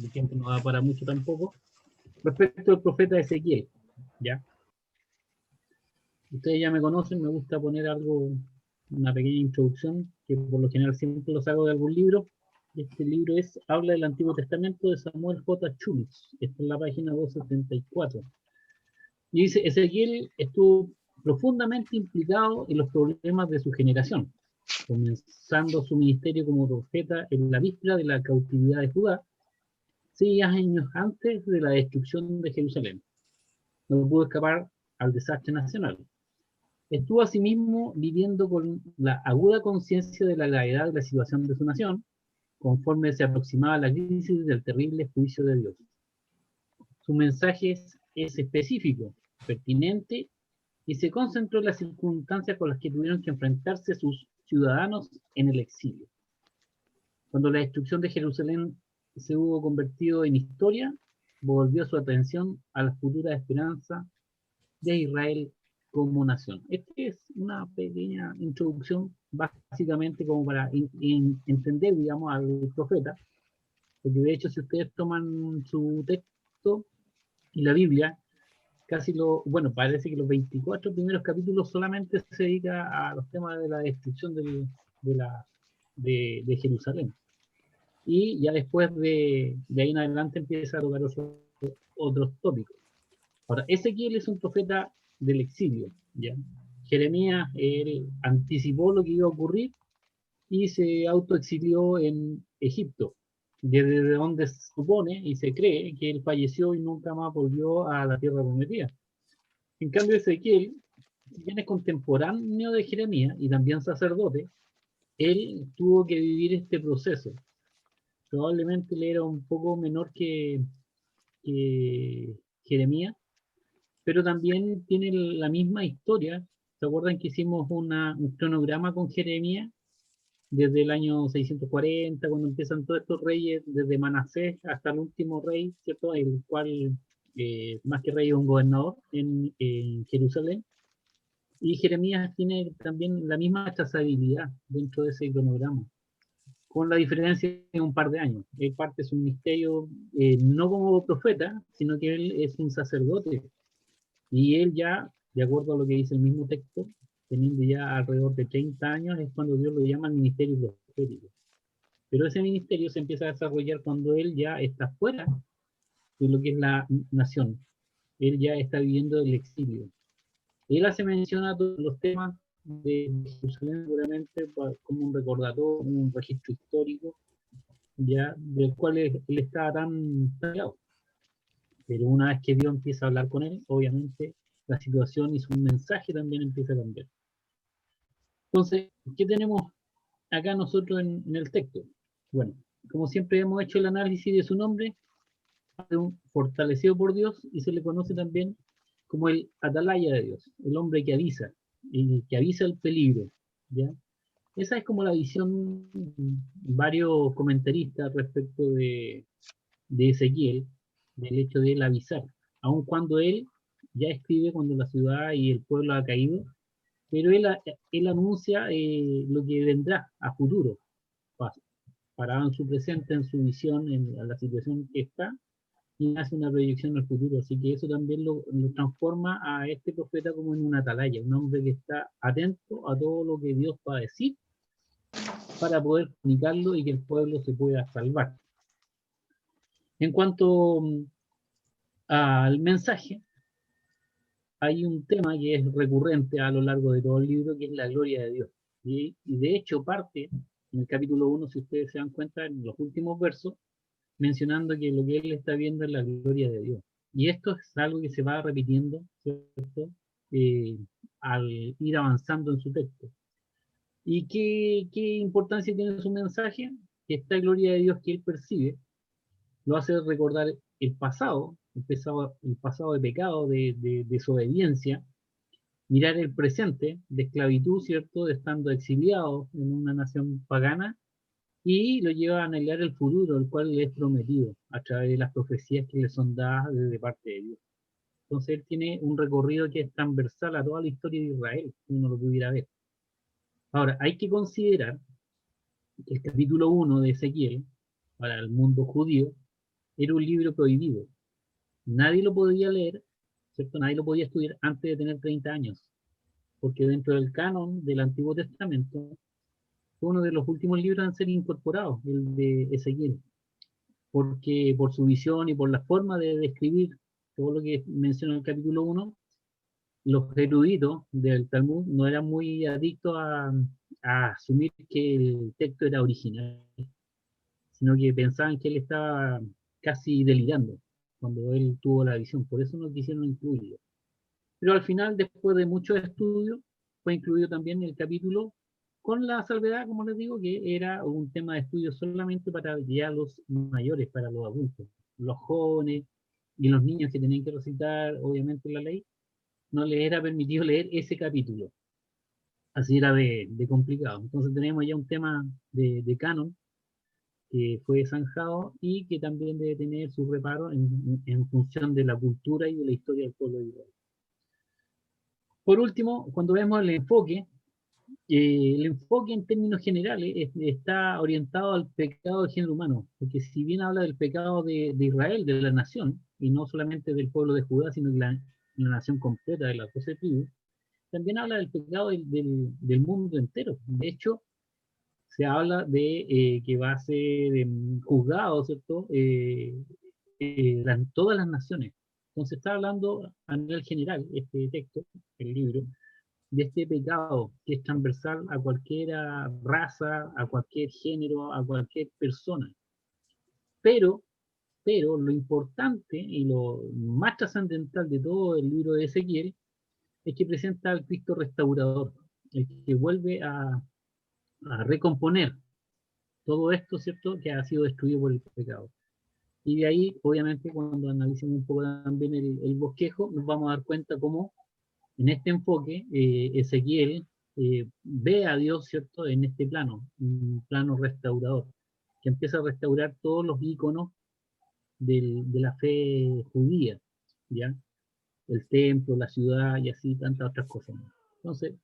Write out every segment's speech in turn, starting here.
el tiempo no da para mucho tampoco, respecto al profeta Ezequiel, ¿ya? Ustedes ya me conocen, me gusta poner algo, una pequeña introducción, que por lo general siempre los hago de algún libro. Este libro habla del Antiguo Testamento de Samuel J. Schultz, está en la página 274. Y dice, Ezequiel estuvo profundamente implicado en los problemas de su generación, comenzando su ministerio como profeta en la víspera de la cautividad de Judá, 6 años antes de la destrucción de Jerusalén. No pudo escapar al desastre nacional. Estuvo asimismo viviendo con la aguda conciencia de la gravedad de la situación de su nación, conforme se aproximaba la crisis del terrible juicio de Dios. Su mensaje es específico, pertinente, y se concentró en las circunstancias con las que tuvieron que enfrentarse sus ciudadanos en el exilio. Cuando la destrucción de Jerusalén se hubo convertido en historia, volvió su atención a la futura esperanza de Israel como nación. Esta es una pequeña introducción, básicamente como para entender, digamos, al profeta, porque de hecho si ustedes toman su texto y la Biblia, bueno, parece que los 24 primeros capítulos solamente se dedica a los temas de la destrucción de Jerusalén. Y ya después de ahí en adelante empieza a tocar otros tópicos. Ahora, Ezequiel es un profeta del exilio, ¿ya? Jeremías, él anticipó lo que iba a ocurrir y se autoexilió en Egipto, desde donde se supone y se cree que él falleció y nunca más volvió a la tierra prometida. En cambio, Ezequiel, si bien es contemporáneo de Jeremías y también sacerdote, él tuvo que vivir este proceso. Probablemente él era un poco menor que Jeremías, pero también tiene la misma historia. ¿Se acuerdan que hicimos un cronograma con Jeremías desde el año 640, cuando empiezan todos estos reyes, desde Manasés hasta el último rey, ¿cierto? El cual, más que rey, es un gobernador en Jerusalén. Y Jeremías tiene también la misma trazabilidad dentro de ese cronograma, con la diferencia de un par de años. Él parte su ministerio no como profeta, sino que él es un sacerdote. Y él ya, de acuerdo a lo que dice el mismo texto, teniendo ya alrededor de 30 años, es cuando Dios lo llama el ministerio profético. Pero ese ministerio se empieza a desarrollar cuando él ya está fuera de lo que es la nación. Él ya está viviendo el exilio. Él hace mención a todos los temas de Jerusalén, seguramente como un recordatorio, un registro histórico, ya del cual él estaba tan tallado. Pero una vez que Dios empieza a hablar con él, obviamente la situación y su mensaje también empieza a cambiar. Entonces, ¿qué tenemos acá nosotros en el texto? Bueno, como siempre hemos hecho el análisis de su nombre, fortalecido por Dios, y se le conoce también como el atalaya de Dios, el hombre que avisa, el que avisa el peligro, ¿ya? Esa es como la visión de varios comentaristas respecto de Ezequiel, del hecho de él avisar, aun cuando él ya escribe cuando la ciudad y el pueblo ha caído, pero él anuncia lo que vendrá a futuro, parado en su presente, en su visión, en la situación que está, y hace una proyección al futuro. Así que eso también lo transforma a este profeta como en un atalaya, un hombre que está atento a todo lo que Dios va a decir para poder comunicarlo y que el pueblo se pueda salvar. En cuanto al mensaje, hay un tema que es recurrente a lo largo de todo el libro, que es la gloria de Dios. Y de hecho parte en el capítulo 1, si ustedes se dan cuenta, en los últimos versos, mencionando que lo que él está viendo es la gloria de Dios. Y esto es algo que se va repitiendo, ¿cierto? Al ir avanzando en su texto. ¿Y qué importancia tiene su mensaje? Que esta gloria de Dios que él percibe lo hace recordar el pasado de pecado, de desobediencia, mirar el presente de esclavitud, ¿cierto? De estando exiliado en una nación pagana, y lo lleva a anhelar el futuro, el cual le es prometido a través de las profecías que le son dadas desde parte de Dios. Entonces él tiene un recorrido que es transversal a toda la historia de Israel, si uno lo pudiera ver. Ahora, hay que considerar que el capítulo 1 de Ezequiel, para el mundo judío, era un libro prohibido. Nadie lo podía leer, ¿cierto? Nadie lo podía estudiar antes de tener 30 años, porque dentro del canon del Antiguo Testamento fue uno de los últimos libros en ser incorporados, el de Ezequiel, porque por su visión y por la forma de describir todo lo que menciona el capítulo 1, los eruditos del Talmud no eran muy adictos a asumir que el texto era original, sino que pensaban que él estaba casi delirando cuando él tuvo la visión, por eso no quisieron incluirlo. Pero al final, después de muchos estudios, fue incluido también el capítulo, con la salvedad, como les digo, que era un tema de estudio solamente para ya los mayores, para los adultos. Los jóvenes y los niños que tenían que recitar, obviamente, la ley, no les era permitido leer ese capítulo. Así era de complicado. Entonces tenemos ya un tema de canon que fue zanjado y que también debe tener su reparo en función de la cultura y de la historia del pueblo de Israel. Por último, cuando vemos el enfoque en términos generales está orientado al pecado del género humano, porque si bien habla del pecado de Israel, de la nación, y no solamente del pueblo de Judá, sino de la nación completa de las 12 tribus, también habla del pecado del mundo entero. De hecho, se habla de que va a ser juzgado, ¿cierto? Todas las naciones. Entonces está hablando a nivel general, este texto, el libro, de este pecado que es transversal a cualquier raza, a cualquier género, a cualquier persona. Pero, pero lo importante y lo más trascendental de todo el libro de Ezequiel es que presenta al Cristo restaurador, el que vuelve a recomponer todo esto, ¿cierto?, que ha sido destruido por el pecado. Y de ahí, obviamente, cuando analicemos un poco también el bosquejo, nos vamos a dar cuenta cómo en este enfoque Ezequiel ve a Dios, ¿cierto?, en este plano, un plano restaurador, que empieza a restaurar todos los íconos de la fe judía, ¿ya? El templo, la ciudad y así tantas otras cosas. Entonces,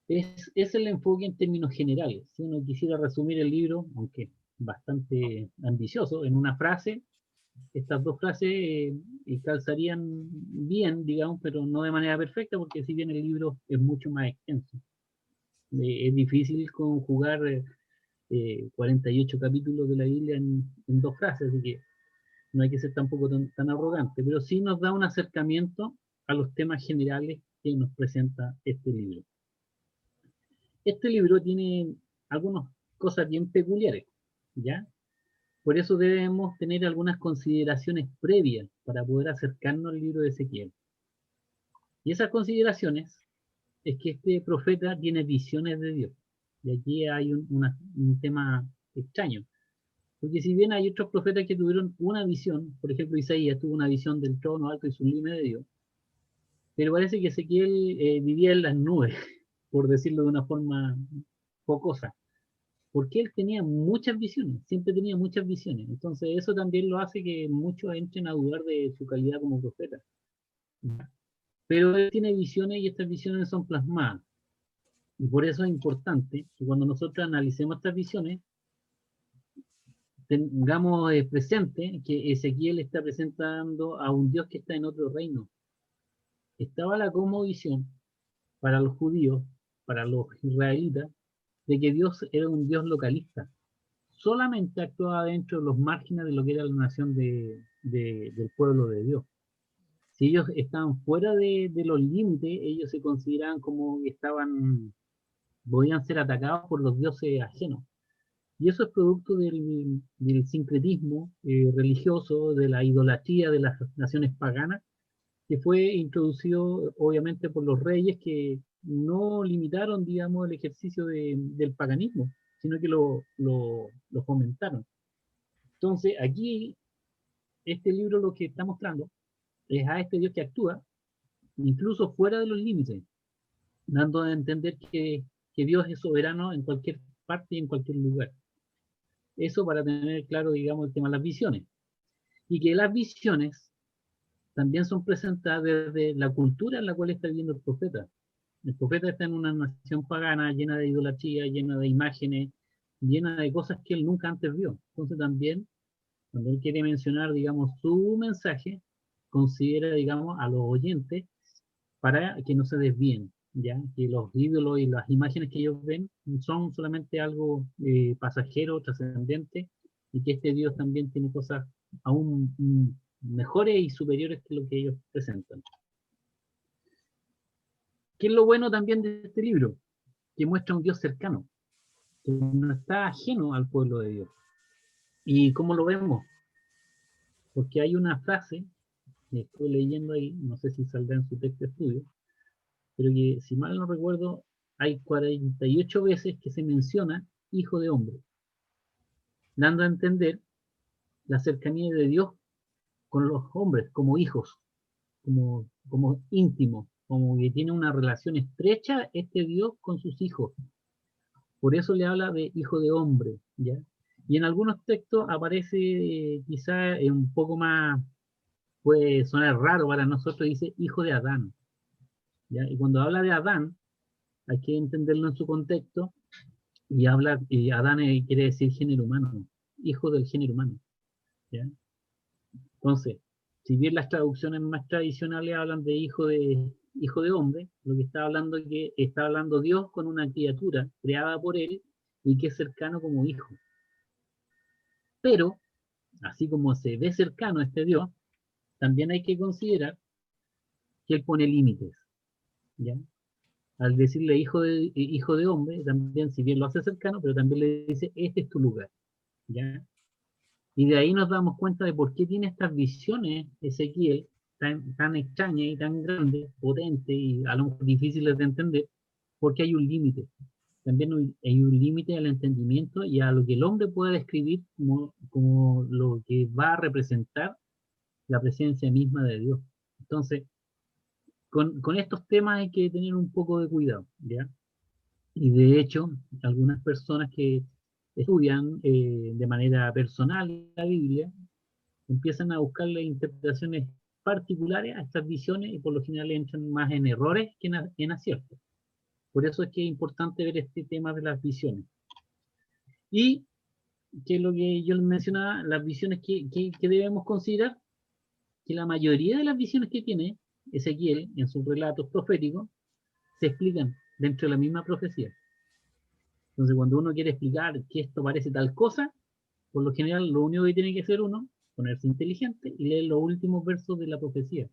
es el enfoque en términos generales. Si uno quisiera resumir el libro, aunque bastante ambicioso, en una frase, estas dos frases calzarían bien, digamos, pero no de manera perfecta, porque si bien el libro es mucho más extenso. Es difícil conjugar 48 capítulos de la Biblia en dos frases, así que no hay que ser tampoco tan arrogante, pero sí nos da un acercamiento a los temas generales que nos presenta este libro. Este libro tiene algunas cosas bien peculiares, ¿ya? Por eso debemos tener algunas consideraciones previas para poder acercarnos al libro de Ezequiel. Y esas consideraciones es que este profeta tiene visiones de Dios. Y aquí hay un tema extraño. Porque si bien hay otros profetas que tuvieron una visión, por ejemplo Isaías tuvo una visión del trono alto y sublime de Dios, pero parece que Ezequiel vivía en las nubes, por decirlo de una forma jocosa, porque él tenía muchas visiones, siempre tenía muchas visiones. Entonces eso también lo hace que muchos entren a dudar de su calidad como profeta. Pero él tiene visiones y estas visiones son plasmadas. Y por eso es importante que cuando nosotros analicemos estas visiones, tengamos presente que Ezequiel está presentando a un Dios que está en otro reino. Estaba la cosmovisión para los judíos, para los israelitas, de que Dios era un Dios localista. Solamente actuaba dentro de los márgenes de lo que era la nación del pueblo de Dios. Si ellos estaban fuera de los límites, ellos se consideraban como que podían ser atacados por los dioses ajenos. Y eso es producto del sincretismo religioso, de la idolatría de las naciones paganas, que fue introducido obviamente por los reyes que no limitaron, digamos, el ejercicio del paganismo, sino que lo fomentaron. Entonces, aquí, este libro lo que está mostrando es a este Dios que actúa incluso fuera de los límites, dando a entender que Dios es soberano en cualquier parte y en cualquier lugar. Eso para tener claro, digamos, el tema de las visiones. Y que las visiones también son presentadas desde la cultura en la cual está viviendo el profeta. El profeta está en una nación pagana llena de idolatría, llena de imágenes, llena de cosas que él nunca antes vio. Entonces también Cuando él quiere mencionar, digamos, su mensaje, considera, digamos, a los oyentes para que no se desvíen, ¿ya? Que los ídolos y las imágenes que ellos ven son solamente algo pasajero, trascendente, y que este Dios también tiene cosas aún mejores y superiores que lo que ellos presentan. ¿Qué es lo bueno también de este libro? Que muestra un Dios cercano, que no está ajeno al pueblo de Dios. ¿Y cómo lo vemos? Porque hay una frase, que estoy leyendo ahí, no sé si saldrá en su texto de estudio, pero que si mal no recuerdo, hay 48 veces que se menciona hijo de hombre, dando a entender la cercanía de Dios con los hombres como hijos, como íntimos, como que tiene una relación estrecha este Dios con sus hijos. Por eso le habla de hijo de hombre, ¿ya? Y en algunos textos aparece quizá un poco más, puede sonar raro para nosotros, dice hijo de Adán, ¿ya? Y cuando habla de Adán, hay que entenderlo en su contexto, y Adán quiere decir género humano, hijo del género humano, ¿ya? Entonces, si bien las traducciones más tradicionales hablan de hijo de hombre, lo que está hablando es que está hablando Dios con una criatura creada por él y que es cercano como hijo. Pero, así como se ve cercano a este Dios, también hay que considerar que él pone límites, ¿ya? Al decirle hijo de hombre, también, si bien lo hace cercano, pero también le dice, este es tu lugar, ¿ya? Y de ahí nos damos cuenta de por qué tiene estas visiones Ezequiel tan extrañas y tan grandes, potentes y a lo mejor difíciles de entender, porque hay un límite. También hay un límite al entendimiento y a lo que el hombre pueda describir como lo que va a representar la presencia misma de Dios. Entonces, con estos temas hay que tener un poco de cuidado, ¿ya? Y de hecho, algunas personas que estudian de manera personal la Biblia, empiezan a buscarle interpretaciones particulares a estas visiones y por lo general entran más en errores que en aciertos. Por eso es que es importante ver este tema de las visiones. Y que lo que yo les mencionaba, las visiones que debemos considerar, que la mayoría de las visiones que tiene Ezequiel en sus relatos proféticos se explican dentro de la misma profecía. Entonces, cuando uno quiere explicar que esto parece tal cosa, por lo general lo único que tiene que hacer uno, ponerse inteligente y leer los últimos versos de la profecía.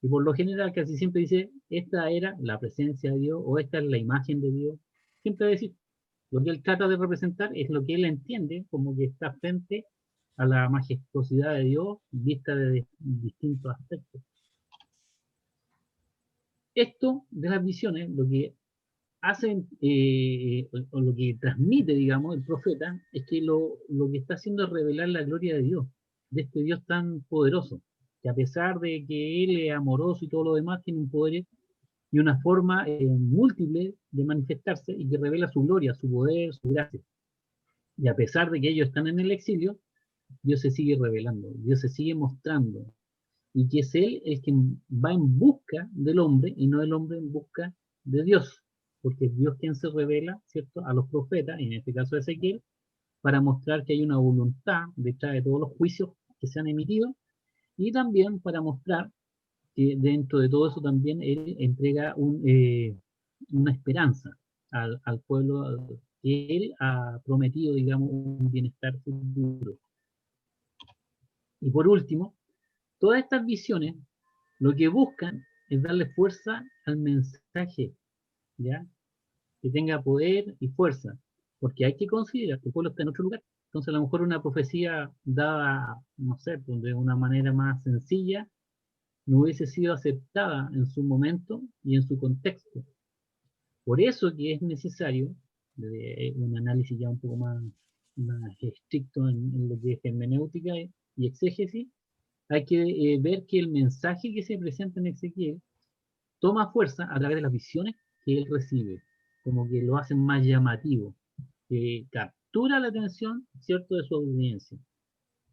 Y por lo general casi siempre dice, esta era la presencia de Dios o esta es la imagen de Dios. Siempre decir, lo que él trata de representar es lo que él entiende como que está frente a la majestuosidad de Dios vista de distintos aspectos. Esto de las visiones, lo que hacen, o lo que transmite, digamos, el profeta, es que lo que está haciendo es revelar la gloria de Dios, de este Dios tan poderoso, que a pesar de que Él es amoroso y todo lo demás, tiene un poder y una forma múltiple de manifestarse y que revela su gloria, su poder, su gracia. Y a pesar de que ellos están en el exilio, Dios se sigue revelando, Dios se sigue mostrando, y que es Él el que va en busca del hombre y no el hombre en busca de Dios, porque es Dios quien se revela, ¿cierto?, a los profetas, en este caso de Ezequiel, para mostrar que hay una voluntad detrás de todos los juicios que se han emitido, y también para mostrar que dentro de todo eso también Él entrega una esperanza al pueblo que Él ha prometido, digamos, un bienestar futuro. Y por último, todas estas visiones lo que buscan es darle fuerza al mensaje, ¿ya? Que tenga poder y fuerza, porque hay que considerar que el pueblo está en otro lugar. Entonces, a lo mejor una profecía dada, no sé, pues, de una manera más sencilla, no hubiese sido aceptada en su momento y en su contexto. Por eso que es necesario un análisis ya un poco más estricto en lo que es hermenéutica y exégesis. Hay que ver que el mensaje que se presenta en Ezequiel toma fuerza a través de las visiones que él recibe, como que lo hacen más llamativo, que captura la atención, ¿cierto?, de su audiencia.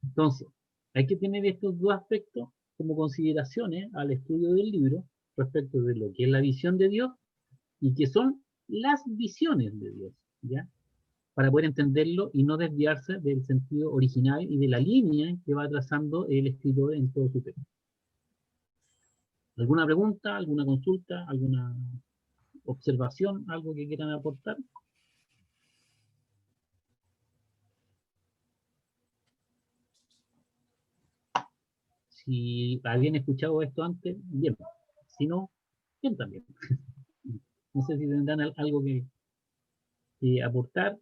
Entonces, hay que tener estos dos aspectos como consideraciones al estudio del libro respecto de lo que es la visión de Dios y que son las visiones de Dios, ¿ya? para poder entenderlo y no desviarse del sentido original y de la línea que va trazando el escritor en todo su texto. ¿Alguna pregunta, alguna consulta, alguna observación, algo que quieran aportar? Si habían escuchado esto antes, bien. Si no, bien también. No sé si tendrán algo que aportar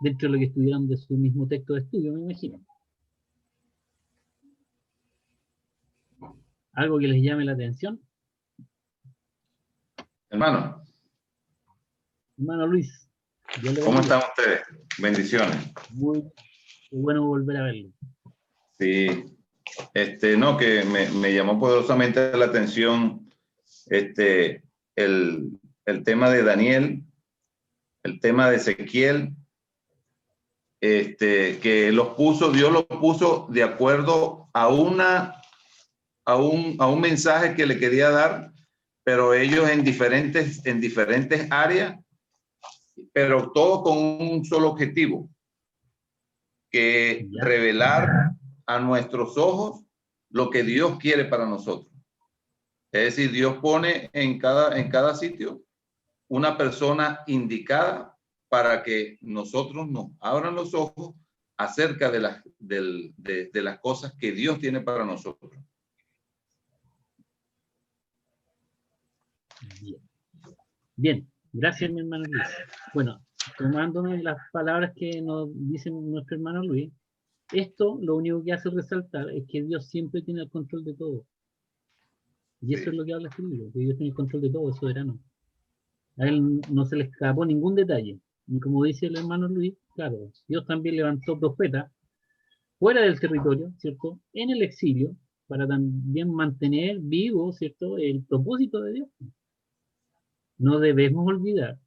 dentro de lo que estudiaron de su mismo texto de estudio, me imagino. Algo que les llame la atención. Hermano, Hermano Luis, Dios le ¿cómo bendiga. están ustedes? Bendiciones. Muy bueno volver a verlo. Sí, no, que me llamó poderosamente la atención el tema de Daniel, el tema de Ezequiel, que Dios los puso de acuerdo a un mensaje que le quería dar, pero ellos en diferentes áreas, pero todo con un solo objetivo, que ¿Ya? revelar a nuestros ojos lo que Dios quiere para nosotros. Es decir, Dios pone en cada sitio una persona indicada para que nosotros nos abran los ojos acerca de las cosas que Dios tiene para nosotros. Bien. Bien, gracias mi hermano Luis. Bueno, tomándome las palabras que nos dice nuestro hermano Luis, esto lo único que hace resaltar es que Dios siempre tiene el control de todo. Y eso Sí. es lo que habla este libro, que Dios tiene el control de todo, es soberano. A él no se le escapó ningún detalle. Y como dice el hermano Luis, claro, Dios también levantó profetas fuera del territorio, ¿cierto? En el exilio, para también mantener vivo, ¿cierto? El propósito de Dios. No debemos olvidar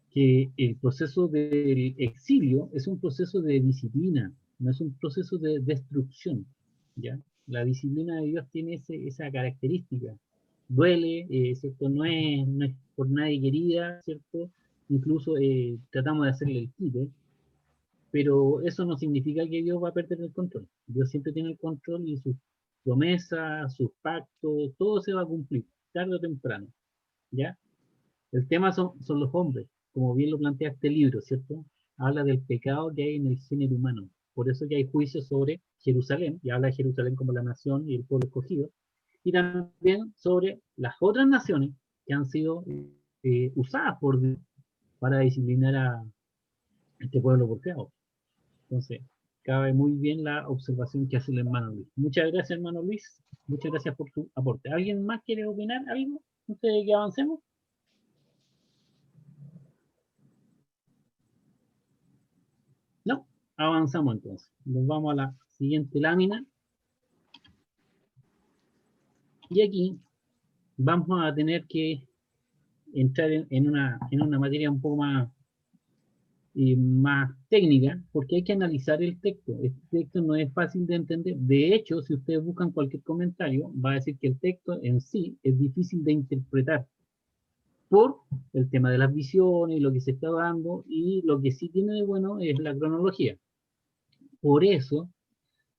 que el proceso del exilio es un proceso de disciplina, no es un proceso de destrucción, ¿ya? La disciplina de Dios tiene esa característica. Duele, ¿cierto? No es por nadie querida, ¿cierto? Incluso tratamos de hacerle el quite, pero eso no significa que Dios va a perder el control. Dios siempre tiene el control y sus promesas, sus pactos, todo se va a cumplir, tarde o temprano, ¿ya? El tema son los hombres, como bien lo plantea este libro, ¿cierto? Habla del pecado que hay en el género humano. Por eso que hay juicios sobre Jerusalén, y habla de Jerusalén como la nación y el pueblo escogido, y también sobre las otras naciones que han sido usadas por Dios para disciplinar a este pueblo porfiado. Entonces, cabe muy bien la observación que hace el hermano Luis. Muchas gracias, hermano Luis. Muchas gracias por tu aporte. ¿Alguien más quiere opinar algo antes de que avancemos? No, avanzamos entonces. Nos vamos a la siguiente lámina. Y aquí vamos a tener que entrar en una materia un poco más técnica, porque hay que analizar el texto. Este texto no es fácil de entender. De hecho, si ustedes buscan cualquier comentario, va a decir que el texto en sí es difícil de interpretar por el tema de las visiones y lo que se está dando, y lo que sí tiene de bueno es la cronología. Por eso,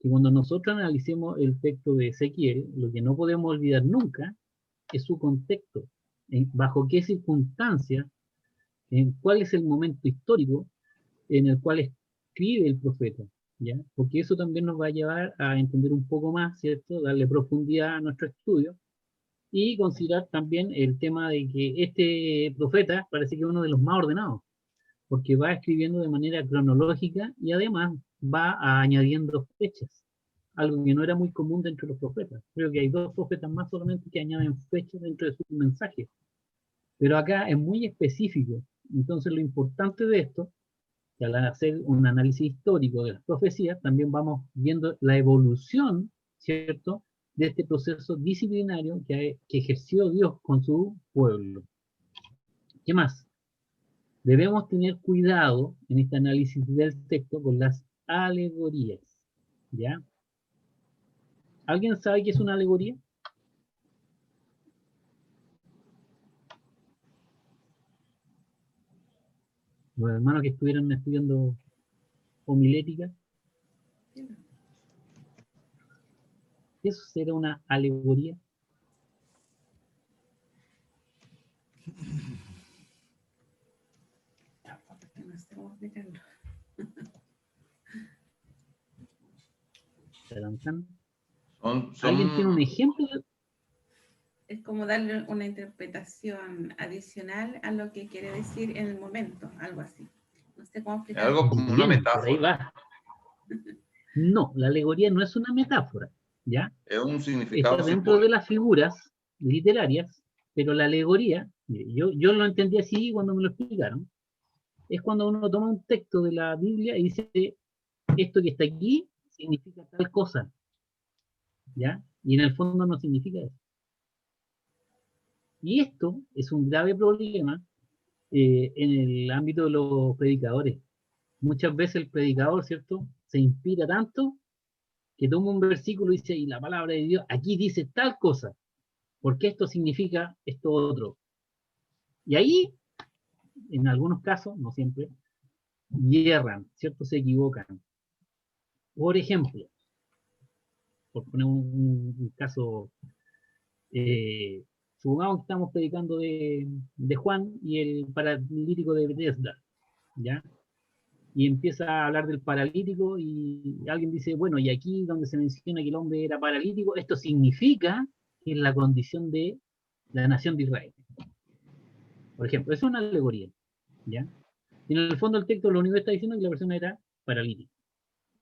que cuando nosotros analicemos el texto de Ezequiel, lo que no podemos olvidar nunca es su contexto, bajo qué circunstancias, en cuál es el momento histórico en el cual escribe el profeta, ¿ya? Porque eso también nos va a llevar a entender un poco más, ¿cierto? Darle profundidad a nuestro estudio y considerar también el tema de que este profeta parece que es uno de los más ordenados, porque va escribiendo de manera cronológica y además va añadiendo fechas, algo que no era muy común dentro de los profetas. Creo que hay dos profetas más solamente que añaden fechas dentro de sus mensajes, pero acá es muy específico. Entonces lo importante de esto, que al hacer un análisis histórico de las profecías, también vamos viendo la evolución, ¿cierto?, de este proceso disciplinario que ejerció Dios con su pueblo. ¿Qué más? Debemos tener cuidado en este análisis del texto con las alegorías, ¿ya? ¿Alguien sabe qué es una alegoría? Los hermanos que estuvieron estudiando homilética, ¿eso será una alegoría? No sé cómo explicarlo. ¿Alguien tiene un ejemplo? Es como darle una interpretación adicional a lo que quiere decir en el momento, algo así. No sé cómo Es explicarlo. algo como una Bien, por ahí metáfora. va. No, la alegoría no es una metáfora, ¿ya? Es un significado Está dentro de simbólico. las figuras literarias, pero la alegoría, mire, yo lo entendí así cuando me lo explicaron, es cuando uno toma un texto de la Biblia y dice, esto que está aquí significa tal cosa, ¿ya? Y en el fondo no significa eso. Y esto es un grave problema en el ámbito de los predicadores. Muchas veces el predicador, ¿cierto?, se inspira tanto que toma un versículo y dice, y la palabra de Dios aquí dice tal cosa, porque esto significa esto otro. Y ahí, en algunos casos, no siempre, hierran, ¿cierto? Se equivocan. Por ejemplo, por poner un caso, supongamos que estamos predicando de Juan y el paralítico de Bethesda, ¿ya? Y empieza a hablar del paralítico y alguien dice, bueno, y aquí donde se menciona que el hombre era paralítico, esto significa que es la condición de la nación de Israel. Por ejemplo, eso es una alegoría, ¿ya? Y en el fondo el texto lo único que está diciendo es que la persona era paralítica.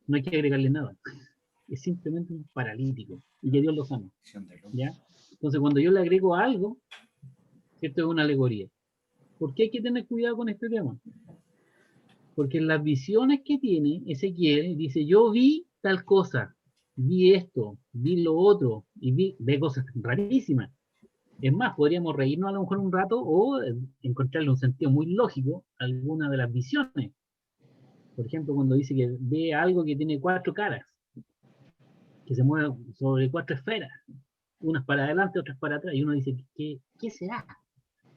No hay que agregarle nada. Es simplemente un paralítico y que Dios lo sana, ¿ya? Entonces cuando yo le agrego algo, esto es una alegoría. ¿Por qué hay que tener cuidado con este tema? Porque en las visiones que tiene Ezequiel, dice, yo vi tal cosa, vi esto, vi lo otro, y ve cosas rarísimas. Es más, podríamos reírnos a lo mejor un rato o encontrarle un sentido muy lógico a alguna de las visiones. Por ejemplo, cuando dice que ve algo que tiene 4 caras, que se mueve sobre 4 esferas, unas para adelante, otras para atrás, y uno dice, ¿qué será?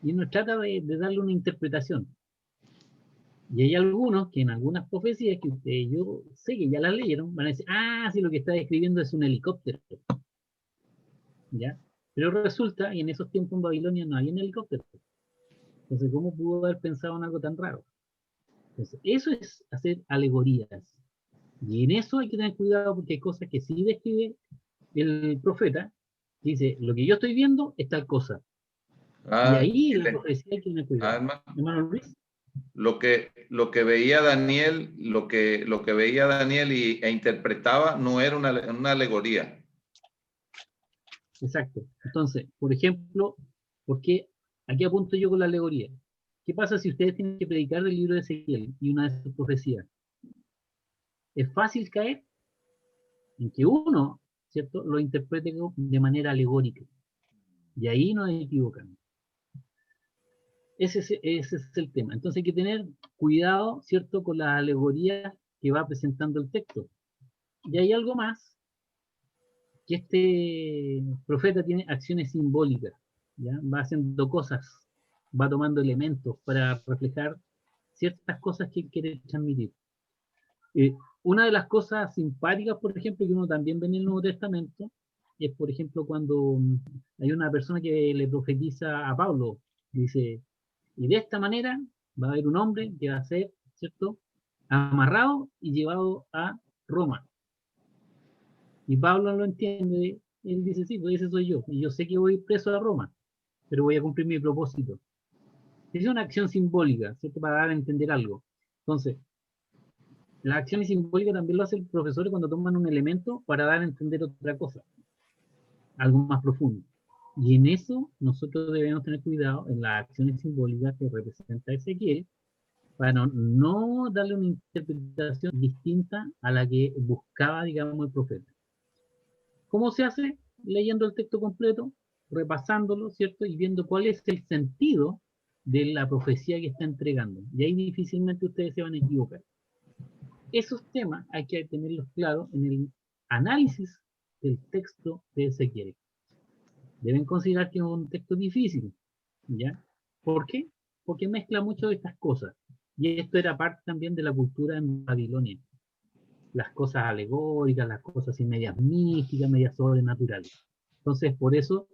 Y uno trata de darle una interpretación. Y hay algunos que en algunas profecías que yo sé que ya las leyeron, van a decir, sí, lo que está describiendo es un helicóptero. ¿Ya? Pero resulta, y en esos tiempos en Babilonia no había un helicóptero. Entonces, ¿cómo pudo haber pensado en algo tan raro? Entonces, eso es hacer alegorías. Y en eso hay que tener cuidado porque hay cosas que sí describe el profeta, dice, lo que yo estoy viendo es tal cosa. Y ahí en la profecía hay que tener cuidado. Hermano Luis. Lo que veía Daniel, lo que veía Daniel e interpretaba no era una alegoría. Exacto. Entonces, por ejemplo, ¿por qué aquí apunto yo con la alegoría? ¿Qué pasa si ustedes tienen que predicar el libro de Ezequiel y una de sus profecías? Es fácil caer en que uno, ¿cierto?, lo interprete de manera alegórica. Y ahí nos equivocamos. Ese es el tema. Entonces hay que tener cuidado, ¿cierto?, con la alegoría que va presentando el texto. Y hay algo más, que este profeta tiene acciones simbólicas, ¿ya? Va haciendo cosas, va tomando elementos para reflejar ciertas cosas que quiere transmitir. Una de las cosas simpáticas, por ejemplo, que uno también ve en el Nuevo Testamento, es, por ejemplo, cuando hay una persona que le profetiza a Pablo, dice, y de esta manera va a haber un hombre que va a ser, ¿cierto?, amarrado y llevado a Roma. Y Pablo no lo entiende, él dice, sí, pues ese soy yo, y yo sé que voy preso a Roma, pero voy a cumplir mi propósito. Es una acción simbólica, ¿cierto?, para dar a entender algo. Entonces, las acciones simbólicas también lo hace el profesor cuando toman un elemento para dar a entender otra cosa, algo más profundo. Y en eso nosotros debemos tener cuidado en las acciones simbólicas que representa Ezequiel, para no darle una interpretación distinta a la que buscaba, digamos, el profeta. ¿Cómo se hace? Leyendo el texto completo, repasándolo, ¿cierto? Y viendo cuál es el sentido de la profecía que está entregando. Y ahí difícilmente ustedes se van a equivocar. Esos temas hay que tenerlos claros en el análisis del texto de Ezequiel. Deben considerar que es un texto difícil, ¿ya? ¿Por qué? Porque mezcla mucho de estas cosas. Y esto era parte también de la cultura en Babilonia. Las cosas alegóricas, las cosas así medias místicas, medias sobrenaturales. Entonces, por eso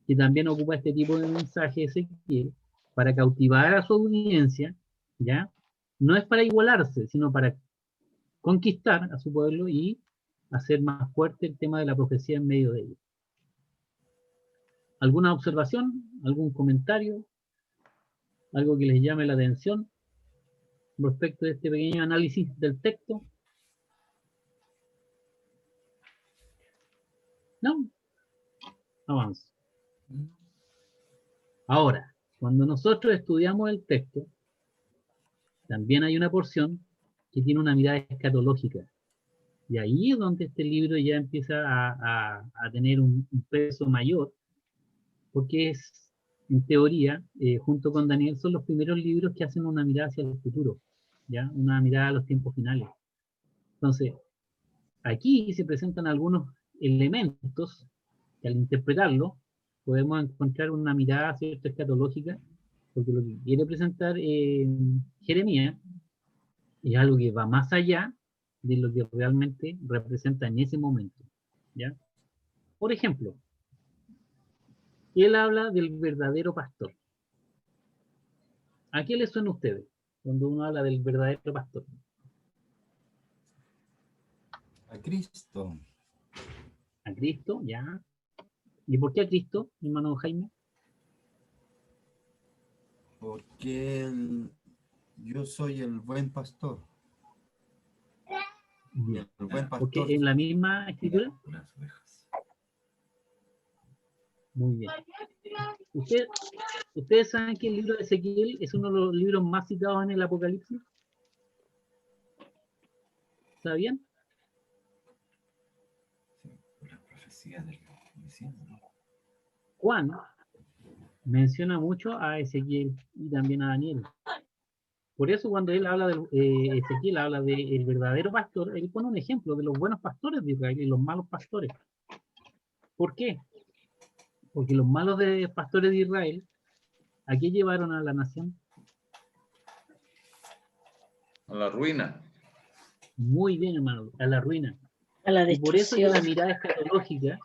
que también ocupa este tipo de mensaje Ezequiel, para cautivar a su audiencia, ¿ya? No es para igualarse, sino para conquistar a su pueblo y hacer más fuerte el tema de la profecía en medio de ellos. ¿Alguna observación? ¿Algún comentario? ¿Algo que les llame la atención respecto de este pequeño análisis del texto? ¿No? Avanzo. Ahora, cuando nosotros estudiamos el texto, también hay una porción que tiene una mirada escatológica. Y ahí es donde este libro ya empieza a tener un peso mayor, porque es, en teoría, junto con Daniel, son los primeros libros que hacen una mirada hacia el futuro, ¿ya? Una mirada a los tiempos finales. Entonces, aquí se presentan algunos elementos que al interpretarlo podemos encontrar una mirada cierta escatológica, porque lo que quiere presentar Jeremías es algo que va más allá de lo que realmente representa en ese momento, ¿ya? Por ejemplo, él habla del verdadero pastor. ¿A qué le suena a ustedes cuando uno habla del verdadero pastor? A Cristo. A Cristo, ya. ¿Y por qué a Cristo, hermano Jaime? Porque yo soy el buen pastor. Bien. El buen pastor. Porque en la misma escritura. Las ovejas. Muy bien. ¿Ustedes saben que el libro de Ezequiel es uno de los libros más citados en el Apocalipsis? ¿Sabían? Sí, la profecía del Mesías, ¿no? Juan menciona mucho a Ezequiel y también a Daniel. Por eso cuando él habla de Ezequiel, habla del verdadero pastor, él pone un ejemplo de los buenos pastores de Israel y los malos pastores. ¿Por qué? Porque los malos pastores de Israel, ¿a qué llevaron a la nación? A la ruina. Muy bien, hermano, a la ruina. A la Y por eso que destrucción. la mirada escatológica,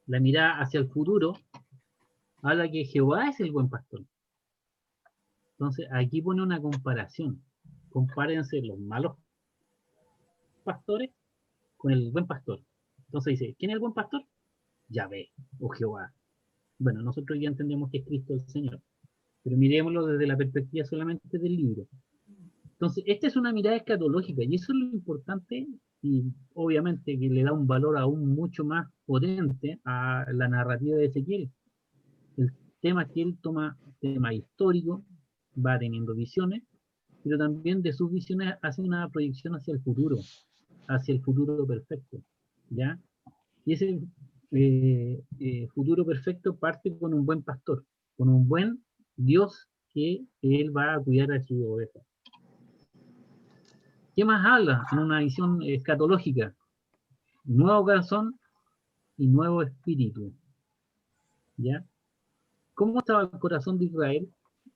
la mirada hacia el futuro, habla que Jehová es el buen pastor. Entonces, aquí pone una comparación. Compárense los malos pastores con el buen pastor. Entonces dice, ¿quién es el buen pastor? Yahvé o Jehová. Bueno, nosotros ya entendemos que es Cristo el Señor, pero miremoslo desde la perspectiva solamente del libro. Entonces, esta es una mirada escatológica y eso es lo importante y obviamente que le da un valor aún mucho más potente a la narrativa de Ezequiel. El tema que él toma, tema histórico, va teniendo visiones, pero también de sus visiones hace una proyección hacia el futuro perfecto, ¿ya? Y ese futuro perfecto parte con un buen pastor, con un buen Dios que él va a cuidar a su oveja. ¿Qué más habla en una visión escatológica? Nuevo corazón y nuevo espíritu, ¿ya? ¿Cómo estaba el corazón de Israel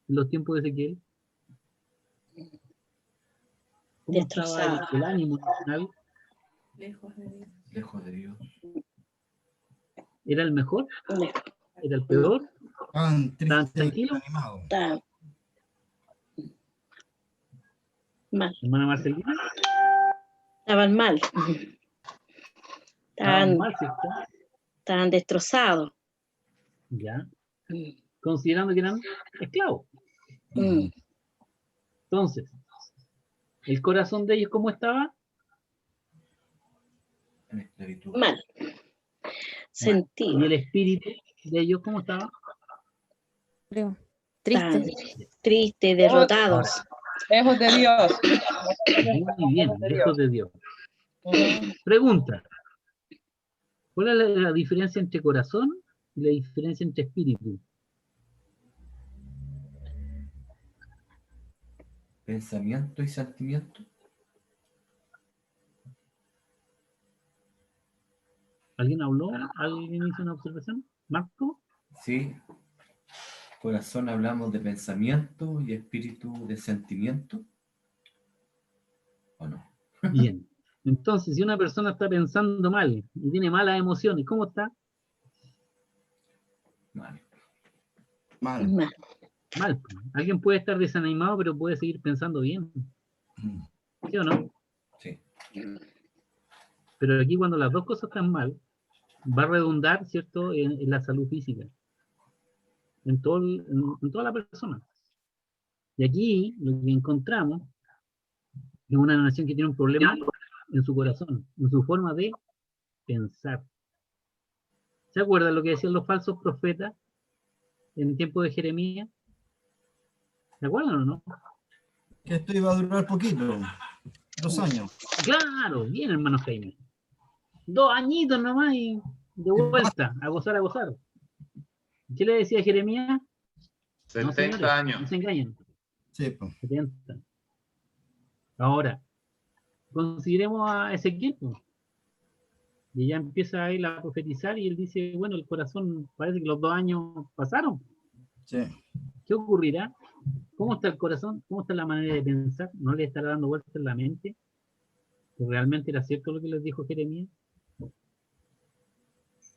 en los tiempos de Ezequiel? ¿Cómo estaba el ánimo nacional? Lejos de Dios. Lejos de Dios. ¿Era el mejor? ¿Era el peor? Tan ¿Tan triste, tranquilo? animado. Está mal. ¿Hermana Marcelina? Estaban mal. Estaban mal, ¿cierto? Estaban destrozados. Ya. Considerando que eran esclavos. Mm. Entonces, ¿el corazón de ellos cómo estaba? En esclavitud. Mal. Sentido. ¿Y el espíritu de ellos cómo estaba? Estaban Triste. tristes, derrotados. Lejos de Dios. Muy bien, lejos de Dios. Ujú. Pregunta. ¿Cuál es la diferencia entre corazón y la diferencia entre espíritu? Pensamiento y sentimiento. ¿Alguien habló? ¿Alguien hizo una observación? ¿Marco? Sí. Corazón hablamos de pensamiento y espíritu de sentimiento. ¿O no? Bien. Entonces, si una persona está pensando mal y tiene malas emociones, ¿cómo está? Vale. Mal. Mal. Alguien puede estar desanimado, pero puede seguir pensando bien. ¿Sí o no? Sí. Pero aquí cuando las dos cosas están mal, va a redundar, ¿cierto?, en la salud física. En toda la persona. Y aquí lo que encontramos es una nación que tiene un problema en su corazón, en su forma de pensar. ¿Se acuerdan lo que decían los falsos profetas en el tiempo de Jeremías? ¿Se acuerdan o no? Que esto iba a durar poquito, 2 años. Claro, bien, hermano Jaime. 2 añitos nomás y de vuelta, a gozar, a gozar. ¿Qué le decía Jeremías? No, 70 señores, no años. se engañen. Sí, pues. 70. Ahora, consideremos a Ezequiel, pues. Y ya empieza él a profetizar y él dice, bueno, el corazón parece que los 2 años pasaron. Sí. ¿Qué ocurrirá? ¿Cómo está el corazón? ¿Cómo está la manera de pensar? ¿No le estará dando vueltas en la mente? ¿Que realmente era cierto lo que les dijo Jeremías?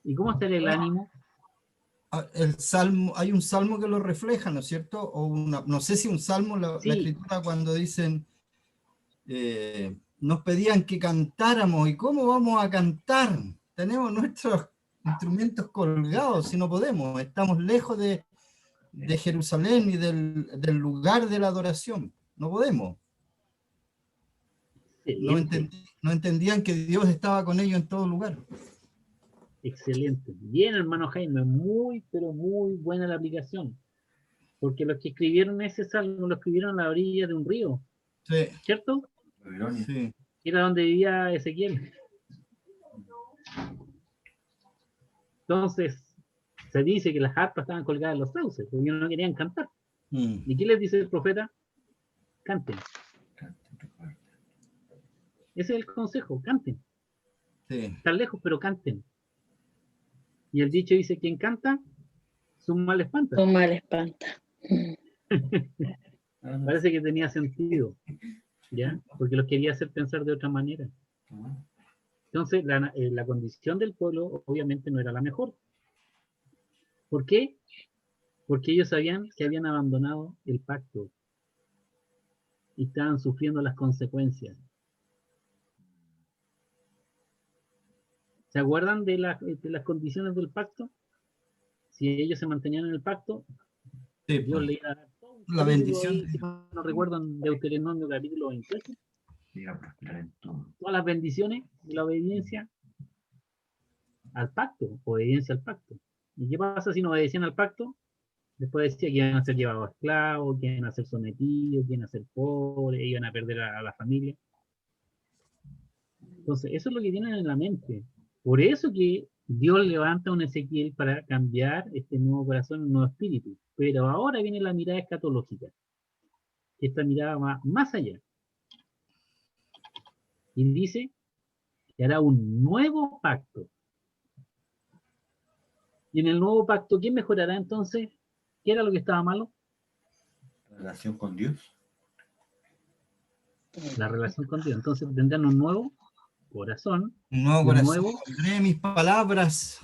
¿Y cómo está el ánimo? El salmo, hay un salmo que lo refleja, ¿no es cierto? O no sé si un salmo, la Sí. escritura cuando dicen, nos pedían que cantáramos, ¿y cómo vamos a cantar? Tenemos nuestros instrumentos colgados y no podemos, estamos lejos de Jerusalén y del lugar de la adoración, no podemos. Excelente, No entendían que Dios estaba con ellos en todo lugar. excelente. Bien, hermano Jaime, muy, pero muy buena la aplicación. Porque los que escribieron ese salmo lo escribieron a la orilla de un río, Sí, ¿cierto? Babilonia. sí. Era donde vivía Ezequiel. Entonces, se dice que las arpas estaban colgadas en los sauces, porque ellos no querían cantar. ¿Y qué les dice el profeta? Canten. Ese es el consejo, canten. Sí. Están lejos, pero canten. Y el dicho dice, quien canta, su mal espanta. Con mal espanta. Parece que tenía sentido, ¿ya? Porque los quería hacer pensar de otra manera. Entonces, la condición del pueblo obviamente no era la mejor. ¿Por qué? Porque ellos sabían que habían abandonado el pacto y estaban sufriendo las consecuencias. ¿Se acuerdan de las condiciones del pacto? Si ellos se mantenían en el pacto, Sí, Dios le iba a dar todo un la capítulo bendición. ahí, si no recuerdan, Deuteronomio capítulo 28, todas las bendiciones y la obediencia al pacto, obediencia al pacto. ¿Y qué pasa si no obedecían al pacto? Después decía que iban a ser llevados a esclavos, que iban a ser sometidos, que iban a ser pobres, iban a perder a la familia. Entonces, eso es lo que tienen en la mente. Por eso que Dios levanta a un Ezequiel para cambiar este nuevo corazón, un nuevo espíritu. Pero ahora viene la mirada escatológica. Esta mirada va más allá. Y dice que hará un nuevo pacto. Y en el nuevo pacto, ¿quién mejorará entonces? ¿Qué era lo que estaba malo? La relación con Dios. La relación con Dios. Entonces tendrán un nuevo corazón. Un nuevo Un corazón. nuevo. Pondré mis palabras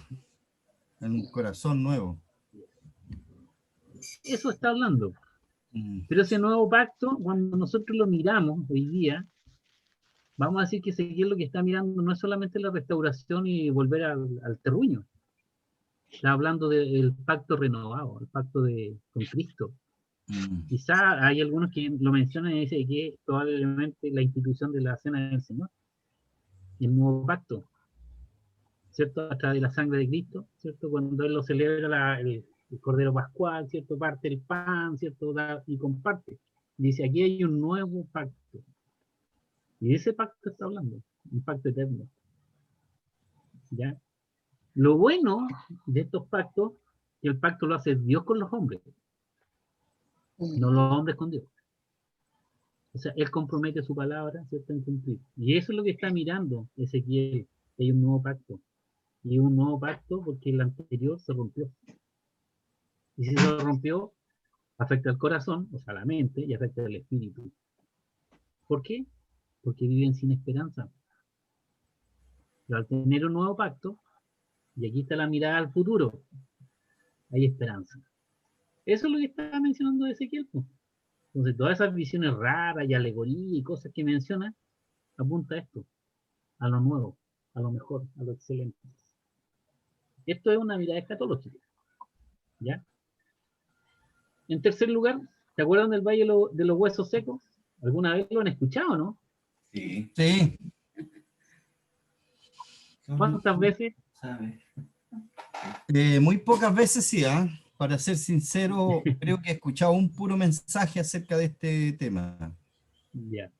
en un corazón nuevo. Eso está hablando. Pero ese nuevo pacto, cuando nosotros lo miramos hoy día, vamos a decir que Ezequiel lo que está mirando no es solamente la restauración y volver al terruño. Está hablando del pacto renovado, el pacto con Cristo. Quizá hay algunos que lo mencionan y dicen que probablemente la institución de la cena del Señor, el nuevo pacto, ¿cierto? A través de la sangre de Cristo, ¿cierto? Cuando Él lo celebra el Cordero Pascual, ¿cierto? Parte el pan, ¿cierto? Y comparte. Dice, aquí hay un nuevo pacto. Y de ese pacto está hablando, un pacto eterno. ¿Ya? Lo bueno de estos pactos, que el pacto lo hace Dios con los hombres, no los hombres con Dios. O sea, Él compromete su palabra, ¿cierto?, en cumplir. Y eso es lo que está mirando Ezequiel, que hay un nuevo pacto. Y un nuevo pacto porque el anterior se rompió. Y si se rompió, Afecta al corazón, o sea, la mente, y afecta al espíritu. ¿Por qué? Porque viven sin esperanza. Pero al tener un nuevo pacto, y aquí está la mirada al futuro, hay esperanza. Eso es lo que estaba mencionando Ezequiel, pues. Entonces, todas esas visiones raras y alegorías y cosas que menciona, apunta a esto, a lo nuevo, a lo mejor, a lo excelente. Esto es una mirada escatológica, ¿ya? En tercer lugar, ¿te acuerdan del Valle de los Huesos Secos? ¿Alguna vez lo han escuchado, no? Sí. Sí, ¿Cuántas veces? ¿Sabes? muy pocas veces sí, ¿ah? Para ser sincero, creo que he escuchado un puro mensaje acerca de este tema. Ya.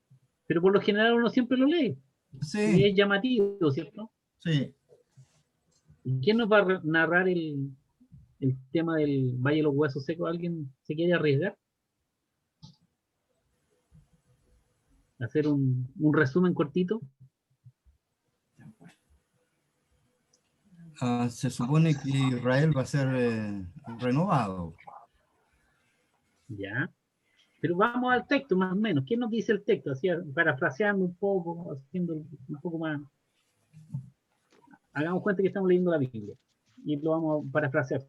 Pero por lo general uno siempre lo lee. Y Sí, es llamativo, ¿cierto? sí. ¿Y quién nos va a narrar el tema del Valle de los Huesos Secos? ¿Alguien se quiere arriesgar? ¿Hacer un resumen cortito? Se supone que Israel va a ser renovado. Ya. Pero vamos al texto, más o menos. ¿Qué nos dice el texto? Así, parafraseando un poco, haciendo un poco más. Hagamos cuenta que estamos leyendo la Biblia. Y lo vamos a parafrasear.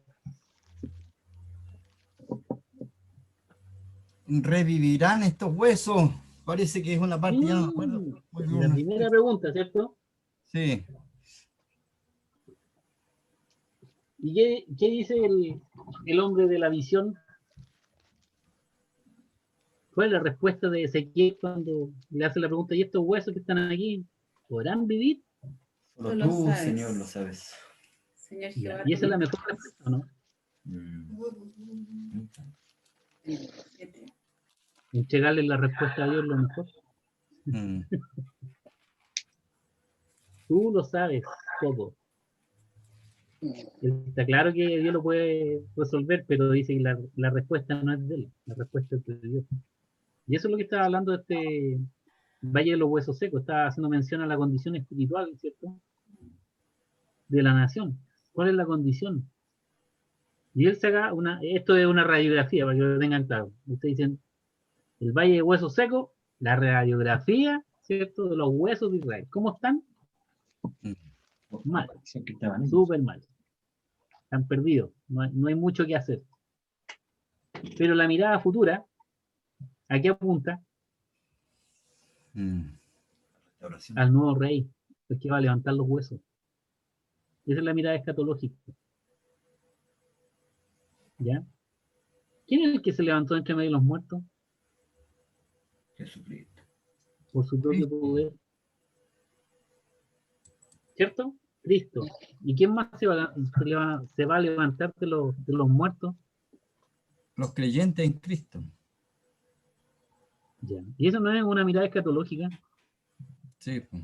¿Revivirán estos huesos? Parece que es una parte, ya no me acuerdo. La primera pregunta, ¿cierto? Sí. ¿Y qué dice el hombre de la visión? ¿Cuál es la respuesta de Ezequiel cuando le hace la pregunta, ¿y estos huesos que están aquí podrán vivir? Solo Tú lo tú, sabes. Señor, lo sabes. Señor Ya, Jehová. y esa es la mejor respuesta, ¿no? Entregarle la respuesta a Dios lo mejor. Mm. Tú lo sabes todo. Está claro que Dios lo puede resolver, pero dice que la respuesta no es de él, la respuesta es de Dios. Y eso es lo que estaba hablando de este Valle de los Huesos Secos, estaba haciendo mención a la condición espiritual, ¿cierto? De la nación. ¿Cuál es la condición? Y él saca esto es una radiografía, para que lo tengan claro. Ustedes dicen, el Valle de Huesos Secos, la radiografía, ¿cierto? De los huesos de Israel. ¿Cómo están? Mal, súper mal. Están perdidos, no hay mucho que hacer. Pero la mirada futura, ¿a qué apunta? Al nuevo rey, el que va a levantar los huesos. Esa es la mirada escatológica. ¿Ya? ¿Quién es el que se levantó entre medio de los muertos? Jesucristo. Por su propio poder. ¿Cierto? Cristo. ¿Y quién más se va a levantar de los muertos? Los creyentes en Cristo. Ya. Y eso no es una mirada escatológica. Sí, pues.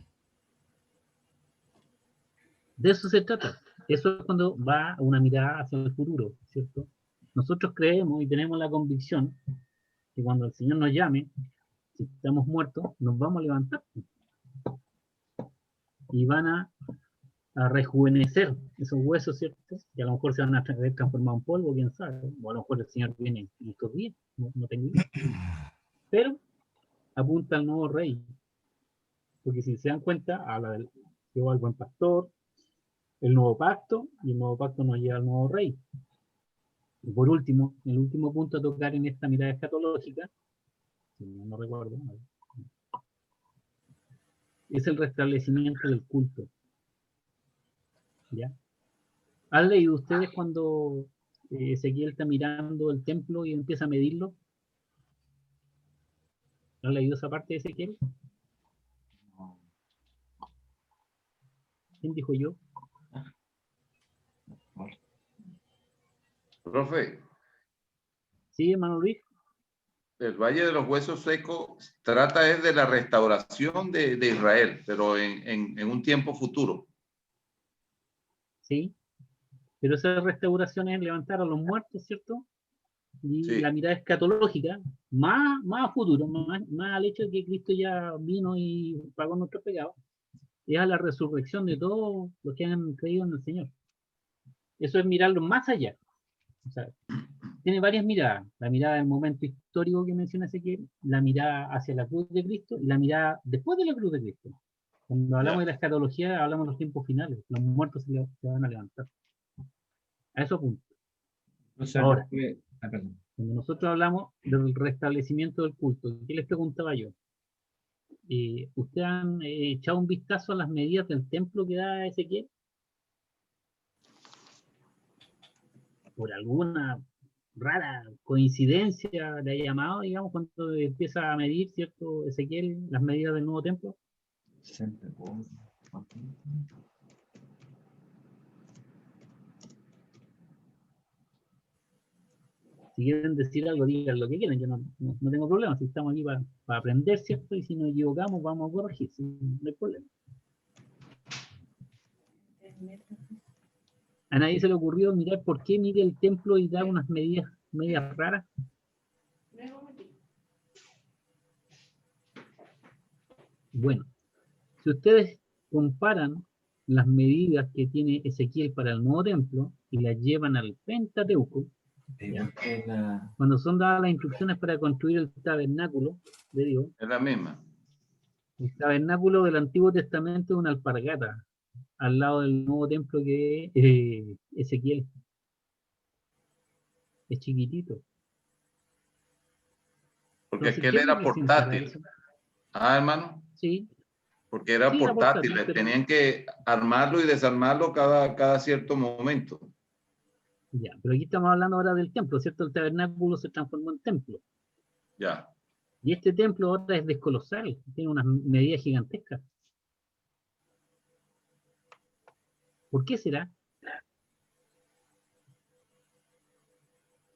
De eso se trata. Eso es cuando va una mirada hacia el futuro, ¿cierto? Nosotros creemos y tenemos la convicción que cuando el Señor nos llame, si estamos muertos, nos vamos a levantar. Y van a rejuvenecer esos huesos, ¿cierto? Y a lo mejor se van a ver transformados en polvo, quién sabe. O a lo mejor el Señor viene en estos días, no tengo idea. Pero apunta al nuevo rey. Porque si se dan cuenta, habla del Jehová el buen pastor, el nuevo pacto, y el nuevo pacto nos lleva al nuevo rey. Y por último, el último punto a tocar en esta mirada escatológica, si no recuerdo, es el restablecimiento del culto. ¿Ya? ¿Han leído ustedes cuando Ezequiel está mirando el templo y empieza a medirlo? ¿Han leído esa parte de Ezequiel? ¿Quién dijo yo? Profe, ¿Sí, hermano Luis? el Valle de los Huesos Secos trata es de la restauración de Israel, pero en un tiempo futuro. Sí. Pero esa restauración es levantar a los muertos, ¿cierto? Y Sí. la mirada escatológica, más a futuro, más al hecho de que Cristo ya vino y pagó nuestros pecados, es a la resurrección de todos los que han creído en el Señor. Eso es mirarlo más allá. O sea, tiene varias miradas. La mirada del momento histórico que menciona Ezequiel, la mirada hacia la cruz de Cristo y la mirada después de la cruz de Cristo. Cuando hablamos Ya. de la escatología, hablamos de los tiempos finales. Los muertos se van a levantar. A eso apunto. Entonces, Ahora. perdón. Cuando nosotros hablamos del restablecimiento del culto, ¿qué les preguntaba yo? ¿Ustedes han echado un vistazo a las medidas del templo que da Ezequiel? Por alguna rara coincidencia le ha llamado, digamos, cuando empieza a medir, ¿cierto, Ezequiel, las medidas del nuevo templo? Si quieren decir algo, digan lo que quieran, yo no tengo problema, si estamos aquí para aprender, ¿cierto? Y si nos equivocamos, vamos a corregir, no hay problema. ¿A nadie se le ocurrió mirar por qué mide el templo y da unas medias raras? Bueno, si ustedes comparan las medidas que tiene Ezequiel para el nuevo templo y las llevan al Pentateuco, cuando son dadas las instrucciones para construir el tabernáculo de Dios, Es la misma. el tabernáculo del Antiguo Testamento es una alpargata al lado del nuevo templo que es Ezequiel. Es chiquitito. Porque Entonces, aquel ¿qué era representará portátil. eso? Ah, hermano. Sí, Porque era Sí, era portátil. portátil, pero- Tenían que armarlo y desarmarlo cada cierto momento. ya, pero aquí estamos hablando ahora del templo, ¿cierto? El tabernáculo se transformó en templo. Ya. Y este templo ahora es descolosal, tiene unas medidas gigantescas. ¿Por qué será?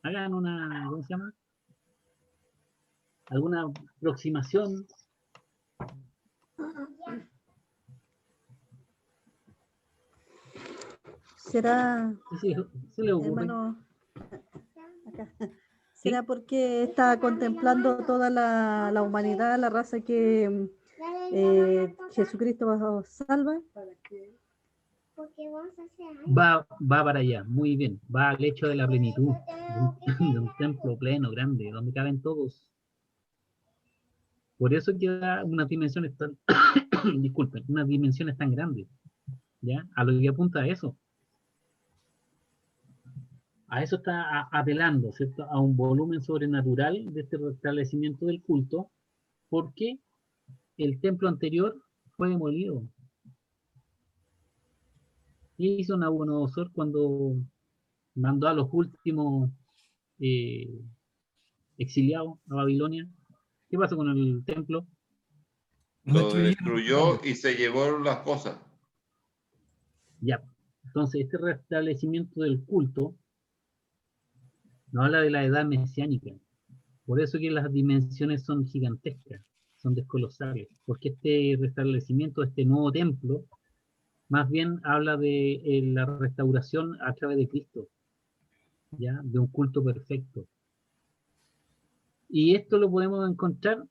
Hagan una, ¿cómo se llama? ¿Alguna aproximación? ¿Será, ¿Qué se le ocurre? hermano, acá, será porque está contemplando toda la humanidad, la raza que Jesucristo salva? Va para allá, muy bien. Va al hecho de la plenitud, de un templo pleno, grande, donde caben todos. Por eso queda unas dimensiones tan, disculpen, unas dimensiones tan grandes. ¿Ya? A lo que apunta a eso. A eso está apelando, ¿cierto? A un volumen sobrenatural de este restablecimiento del culto, porque el templo anterior fue demolido. ¿Qué hizo Nabucodonosor cuando mandó a los últimos exiliados a Babilonia? ¿Qué pasó con el templo? Lo destruyó y se llevó las cosas. Ya. Entonces, este restablecimiento del culto nos habla de la edad mesiánica. Por eso que las dimensiones son gigantescas, son descolosales, porque este restablecimiento, este nuevo templo, más bien habla de la restauración a través de Cristo, ¿ya? De un culto perfecto. Y esto lo podemos encontrar,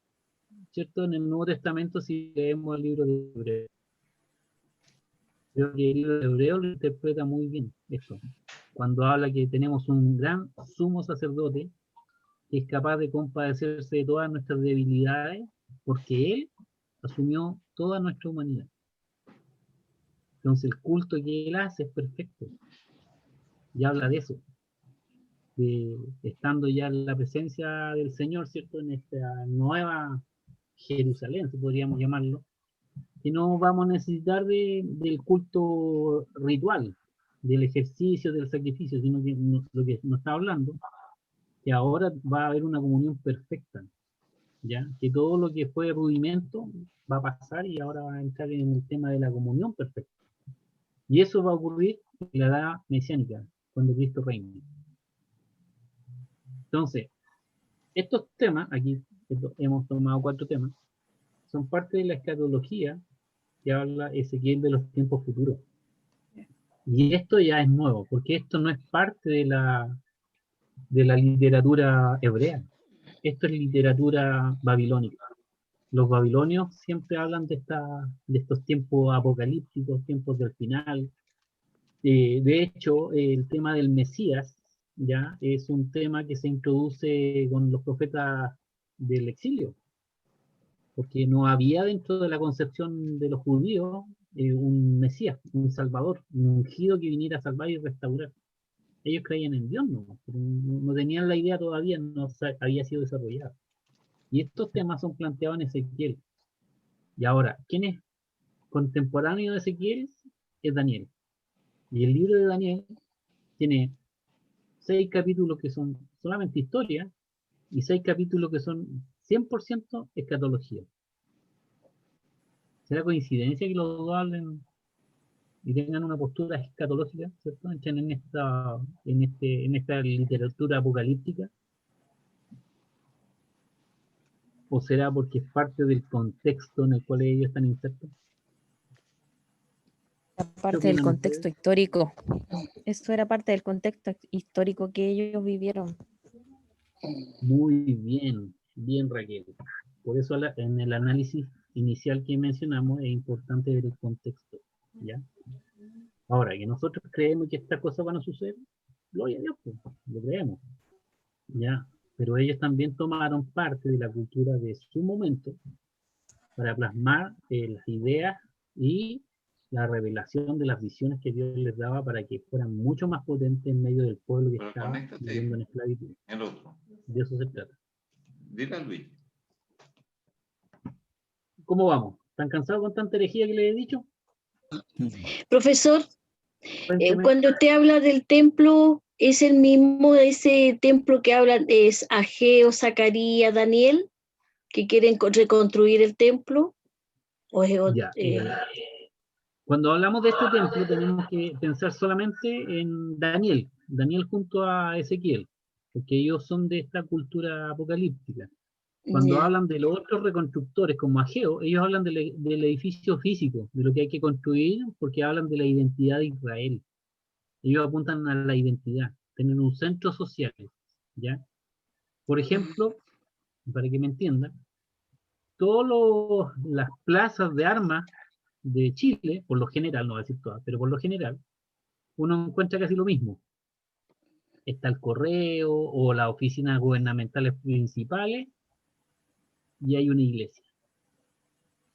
¿cierto?, en el Nuevo Testamento si leemos el libro de Hebreo. Creo que el libro de Hebreo lo interpreta muy bien esto, cuando habla que tenemos un gran sumo sacerdote que es capaz de compadecerse de todas nuestras debilidades, porque Él asumió toda nuestra humanidad. Entonces el culto que Él hace es perfecto. Y habla de eso. De, estando ya en la presencia del Señor, ¿cierto? En esta nueva Jerusalén, si podríamos llamarlo, que no vamos a necesitar del culto ritual, del ejercicio, del sacrificio, sino que lo que nos está hablando, que ahora va a haber una comunión perfecta, ¿ya? Que todo lo que fue rudimento va a pasar y ahora va a entrar en el tema de la comunión perfecta. Y eso va a ocurrir en la edad mesiánica, cuando Cristo reine. Entonces, estos temas, aquí hemos tomado 4 temas, son parte de la escatología que habla Ezequiel de los tiempos futuros. Y esto ya es nuevo, porque esto no es parte de la literatura hebrea. Esto es literatura babilónica. Los babilonios siempre hablan de estos tiempos apocalípticos, tiempos del final. De hecho, el tema del Mesías ya es un tema que se introduce con los profetas del exilio, porque no había dentro de la concepción de los judíos un Mesías, un Salvador, un ungido que viniera a salvar y restaurar. Ellos creían en Dios, pero no tenían la idea todavía, había sido desarrollada. Y estos temas son planteados en Ezequiel. Y ahora, ¿quién es contemporáneo de Ezequiel? Es Daniel. Y el libro de Daniel tiene 6 capítulos que son solamente historia y 6 capítulos que son 100% escatología. ¿Será coincidencia que los dos hablen y tengan una postura escatológica, ¿cierto? Entren en esta literatura apocalíptica? ¿O será porque es parte del contexto en el cual ellos están insertos? Parte del contexto histórico. Eso era parte del contexto histórico que ellos vivieron. Muy bien, bien Raquel. Por eso en el análisis inicial que mencionamos es importante ver el contexto, ¿ya? Ahora, que nosotros creemos que estas cosas van a suceder, gloria a Dios, pues, lo creemos, ¿ya? Pero ellos también tomaron parte de la cultura de su momento para plasmar las ideas y la revelación de las visiones que Dios les daba para que fueran mucho más potentes en medio del pueblo que Pero estaba conéctate, viviendo en esclavitud. el otro. De eso se trata. Dile a Luis. ¿Cómo vamos? ¿Están cansados con tanta herejía que les he dicho? Profesor, Cuénteme. cuando usted habla del templo, ¿es el mismo ese templo que hablan, es Ageo, Zacarías, Daniel, que quieren reconstruir el templo? ¿O es Ya, cuando hablamos de este templo tenemos que pensar solamente en Daniel junto a Ezequiel, porque ellos son de esta cultura apocalíptica. Cuando Ya. hablan de los otros reconstructores como Ageo, ellos hablan del edificio físico, de lo que hay que construir, porque hablan de la identidad de Israel. Ellos apuntan a la identidad, tener un centro social, ¿ya? Por ejemplo, para que me entiendan, todas las plazas de armas de Chile, por lo general, no voy a decir todas, pero por lo general, uno encuentra casi lo mismo. Está el correo o las oficinas gubernamentales principales y hay una iglesia.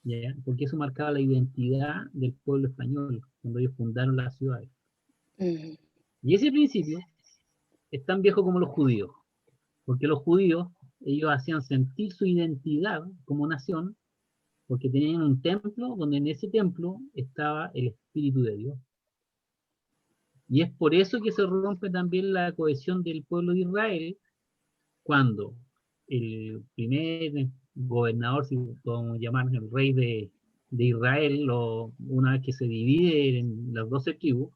¿Ya? Porque eso marcaba la identidad del pueblo español cuando ellos fundaron las ciudades. Y ese principio es tan viejo como los judíos, porque los judíos, ellos hacían sentir su identidad como nación, porque tenían un templo donde en ese templo estaba el Espíritu de Dios. Y es por eso que se rompe también la cohesión del pueblo de Israel cuando el primer gobernador, si podemos llamar el rey de Israel, una vez que se divide en las 12 tribus,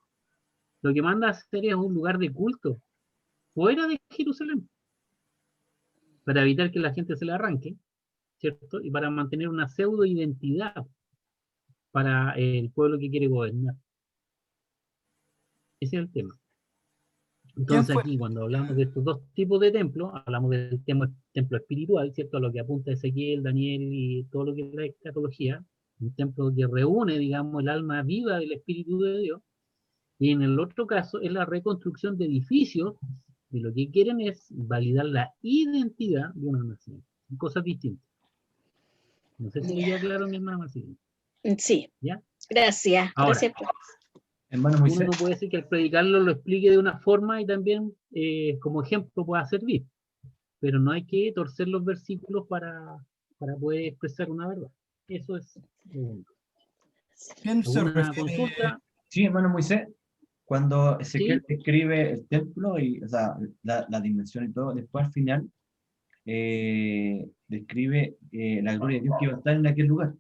lo que manda a hacer es un lugar de culto fuera de Jerusalén, para evitar que la gente se le arranque, ¿cierto? Y para mantener una pseudo identidad para el pueblo que quiere gobernar. Ese es el tema. Entonces aquí, cuando hablamos de estos dos tipos de templos, hablamos del templo espiritual, ¿cierto? A lo que apunta Ezequiel, Daniel y todo lo que es la escatología, un templo que reúne, digamos, el alma viva del Espíritu de Dios, y en el otro caso es la reconstrucción de edificios, y lo que quieren es validar la identidad de una nación. Son cosas distintas. No sé si me queda claro, mi hermana Marcela. Sí. ¿Ya? Gracias. Ahora, Gracias. Hermano Moisés. uno no puede decir que al predicarlo lo explique de una forma y también como ejemplo pueda servir, pero no hay que torcer los versículos para poder expresar una verdad. Eso es lo único. ¿Quién se ¿Alguna refiere? consulta? Sí, hermano Moisés, cuando Sí. Ezequiel describe el templo y, o sea, la dimensión y todo, después al final describe la gloria de Dios que iba a estar en aquel lugar.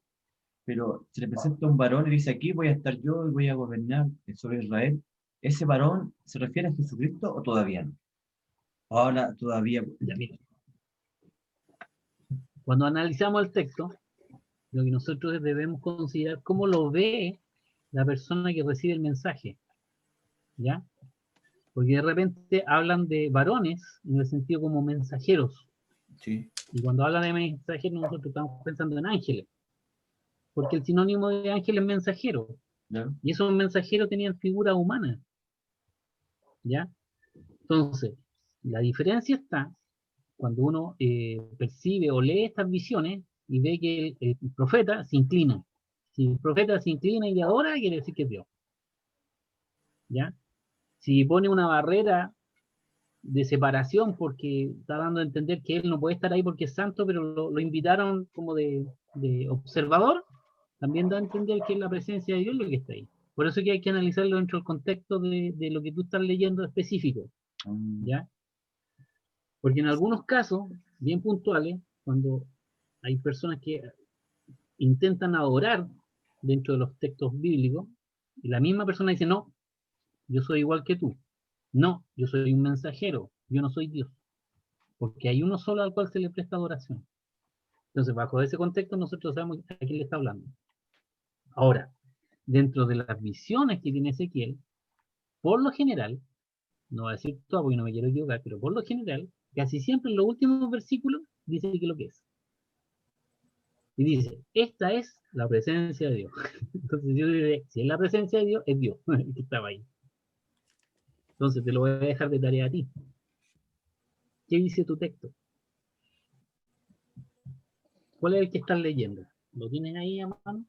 Pero se le presenta un varón y dice, aquí voy a estar yo y voy a gobernar sobre Israel. ¿Ese varón se refiere a Jesucristo o todavía no? Ahora todavía. Ya, mira. Cuando analizamos el texto, lo que nosotros debemos considerar cómo lo ve la persona que recibe el mensaje. ¿Ya? Porque de repente hablan de varones en el sentido como mensajeros. Sí. Y cuando hablan de mensajeros, nosotros estamos pensando en ángeles. Porque el sinónimo de ángel es mensajero. ¿No? Y esos mensajeros tenían figura humana. ¿Ya? Entonces, la diferencia está cuando uno percibe o lee estas visiones y ve que el profeta se inclina. Si el profeta se inclina y le adora, quiere decir que es Dios. ¿Ya? Si pone una barrera de separación porque está dando a entender que él no puede estar ahí porque es santo, pero lo invitaron como de observador, también da a entender que es la presencia de Dios lo que está ahí. Por eso que hay que analizarlo dentro del contexto de lo que tú estás leyendo específico. ¿Ya? Porque en algunos casos, bien puntuales, cuando hay personas que intentan adorar dentro de los textos bíblicos, y la misma persona dice, no, yo soy igual que tú. No, yo soy un mensajero, yo no soy Dios. Porque hay uno solo al cual se le presta adoración. Entonces, bajo ese contexto, nosotros sabemos a quién le está hablando. Ahora, dentro de las visiones que tiene Ezequiel, por lo general, no voy a decir todo porque no me quiero equivocar, pero por lo general, casi siempre en los últimos versículos dice que lo que es. Y dice, esta es la presencia de Dios. Entonces yo diré, si es la presencia de Dios, es Dios el que estaba ahí. Entonces te lo voy a dejar de tarea a ti. ¿Qué dice tu texto? ¿Cuál es el que estás leyendo? ¿Lo tienes ahí a mano?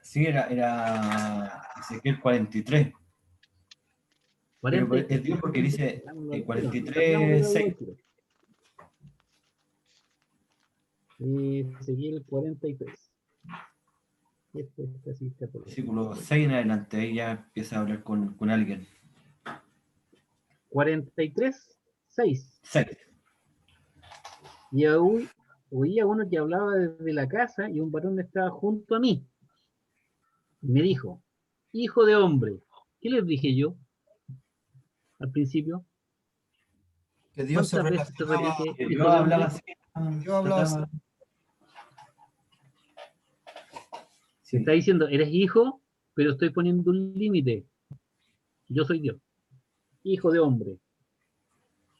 Sí, era Ezequiel 43. Pero es Dios porque dice 43, 6. Ezequiel 43. Este es casi Versículo 6 en adelante, ahí ya empieza a hablar con alguien. 43, 6. 6. Y oía uno que hablaba desde la casa y un varón estaba junto a mí. Me dijo, hijo de hombre, ¿qué les dije yo al principio? Que Dios se ¿Cuántas veces se relacionaba, repite Que hijo Dios de hablaba hombre? así. Dios hablaba así. Se está diciendo, eres hijo, pero estoy poniendo un límite. Yo soy Dios, hijo de hombre.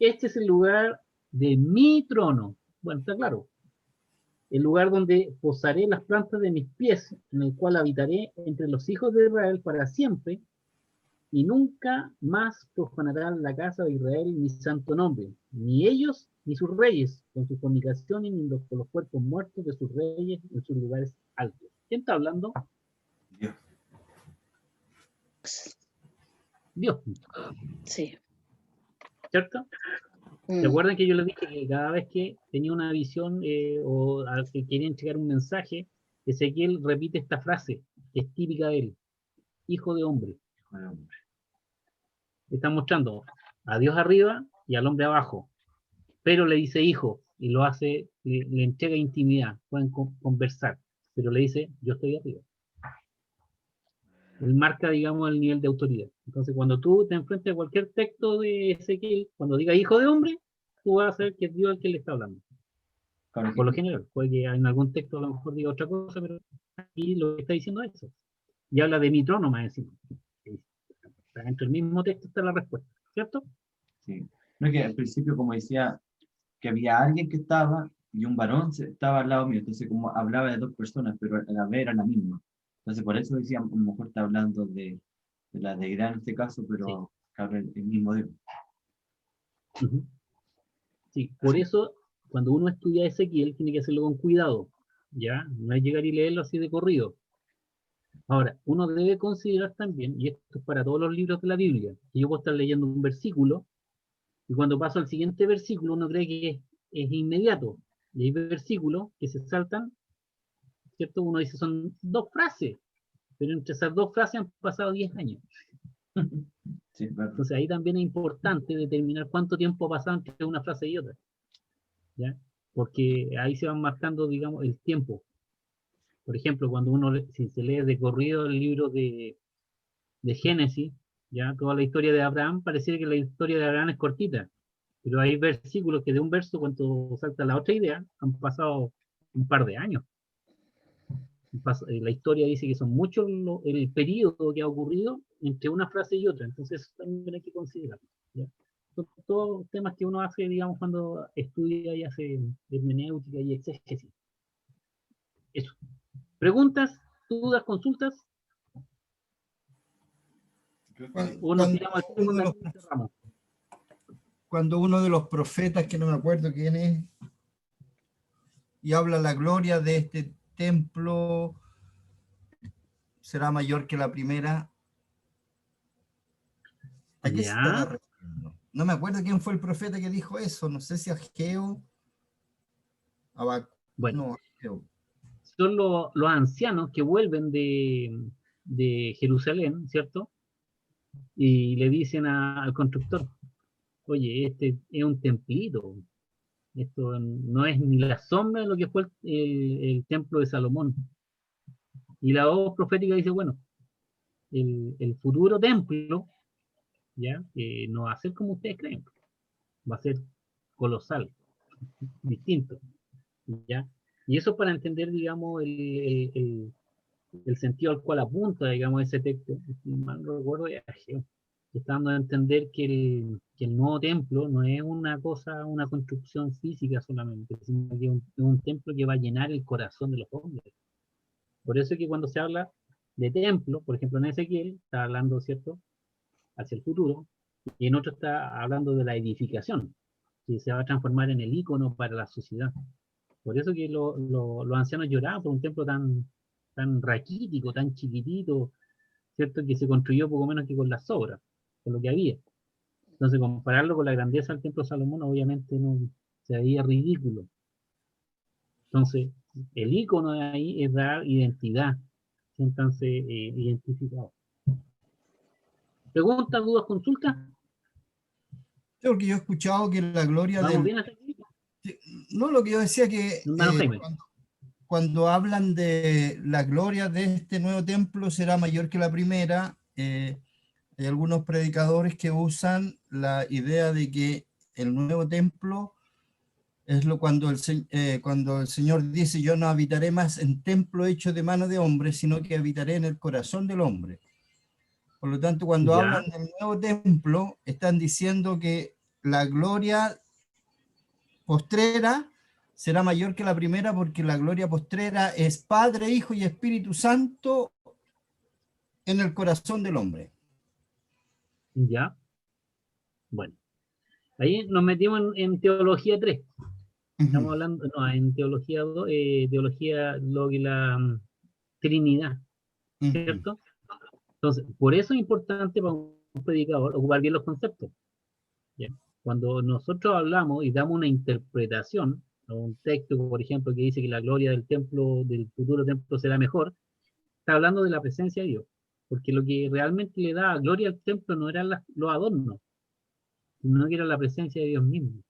Este es el lugar de mi trono. Bueno, está claro. El lugar donde posaré las plantas de mis pies, en el cual habitaré entre los hijos de Israel para siempre, y nunca más profanarán la casa de Israel mi santo nombre, ni ellos ni sus reyes, con sus fornicaciones, ni con los cuerpos muertos de sus reyes en sus lugares altos. ¿Quién está hablando? Dios. Dios. Sí. ¿Cierto? ¿Se acuerdan que yo les dije que cada vez que tenía una visión o que querían llegar un mensaje, Ezequiel repite esta frase que es típica de él, hijo de hombre. Está mostrando a Dios arriba y al hombre abajo, pero le dice hijo y lo hace, le entrega intimidad, pueden conversar, pero le dice yo estoy arriba. Él marca, digamos, el nivel de autoridad. Entonces, cuando tú te enfrentes a cualquier texto de Ezequiel, cuando diga hijo de hombre, tú vas a saber que es Dios el que le está hablando. Claro, Por lo general, puede que en algún texto a lo mejor diga otra cosa, pero aquí lo que está diciendo es eso. Y habla de mi trono más encima. Dentro del mismo texto está la respuesta, ¿cierto? sí. No es que al principio, como decía, que había alguien que estaba y un varón estaba al lado mío, entonces como hablaba de dos personas, pero a la vez era la misma. Entonces por eso decía, a lo mejor está hablando de la deidad en este caso, pero claro, el mismo Dios. Sí, por eso cuando uno estudia Ezequiel tiene que hacerlo con cuidado, ¿ya? No es llegar y leerlo así de corrido. Ahora, uno debe considerar también, y esto es para todos los libros de la Biblia, que yo puedo estar leyendo un versículo, y cuando paso al siguiente versículo uno cree que es inmediato, y hay versículos que se saltan, ¿cierto? Uno dice son dos frases, pero entre esas dos frases han pasado 10 años. Sí, claro. Entonces ahí también es importante determinar cuánto tiempo ha pasado entre una frase y otra, ¿ya? Porque ahí se van marcando, digamos, el tiempo. Por ejemplo, cuando uno, si se lee de corrido el libro de Génesis, ya toda la historia de Abraham, pareciera que la historia de Abraham es cortita, pero hay versículos que de un verso, cuando salta la otra idea, han pasado un par de años. La historia dice que son muchos el periodo que ha ocurrido entre una frase y otra, entonces eso también hay que considerar. ¿Ya? Son todos temas que uno hace, digamos, cuando estudia y hace hermenéutica y exégesis. Eso. ¿Preguntas, dudas, consultas? O nos tiramos al tiro con la línea y cerramos. Cuando uno de los profetas, que no me acuerdo quién es, y habla la gloria de este templo, será mayor que la primera. ¿A qué se estará Ya. refiriendo? No me acuerdo quién fue el profeta que dijo eso, no sé si Ageo, Bueno, no, Ageo. son los ancianos que vuelven de Jerusalén, ¿cierto? Y le dicen al constructor, oye, este es un templito, esto no es ni la sombra de lo que fue el templo de Salomón. Y la voz profética dice, bueno, el futuro templo, ¿ya? No va a ser como ustedes creen, va a ser colosal, distinto, ¿ya? Y eso para entender, digamos, el sentido al cual apunta, digamos, ese texto, si mal no recuerdo, es Ageo, que está dando a entender que el nuevo templo no es una cosa, una construcción física solamente, sino que es un templo que va a llenar el corazón de los hombres. Por eso es que cuando se habla de templo, por ejemplo en Ezequiel, está hablando, ¿cierto?, hacia el futuro, y en otro está hablando de la edificación, que se va a transformar en el ícono para la sociedad. Por eso que los ancianos lloraban por un templo tan raquítico, tan chiquitito, ¿cierto?, que se construyó poco menos que con las obras, con lo que había. Entonces, compararlo con la grandeza del templo de Salomón, obviamente no se veía ridículo. Entonces, el ícono de ahí es dar identidad, siéntanse identificados. ¿Preguntas, dudas, consultas? Porque yo he escuchado que la gloria ¿Vamos del... bien hasta aquí? No, lo que yo decía que Hermano Jaime. cuando hablan de la gloria de este nuevo templo será mayor que la primera, hay algunos predicadores que usan la idea de que el nuevo templo es cuando el Señor dice, yo no habitaré más en templo hecho de mano de hombre, sino que habitaré en el corazón del hombre. Por lo tanto, cuando Ya. hablan del nuevo templo, están diciendo que la gloria postrera será mayor que la primera, porque la gloria postrera es Padre, Hijo y Espíritu Santo en el corazón del hombre. Ya. Bueno. Ahí nos metimos en teología 3. Estamos hablando, no, en teología 2, lo que la Trinidad, ¿cierto? Entonces, por eso es importante para un predicador ocupar bien los conceptos. ¿Ya? Cuando nosotros hablamos y damos una interpretación a un texto, por ejemplo, que dice que la gloria del templo, del futuro templo será mejor, está hablando de la presencia de Dios. Porque lo que realmente le da gloria al templo no eran los adornos, sino que era la presencia de Dios mismo.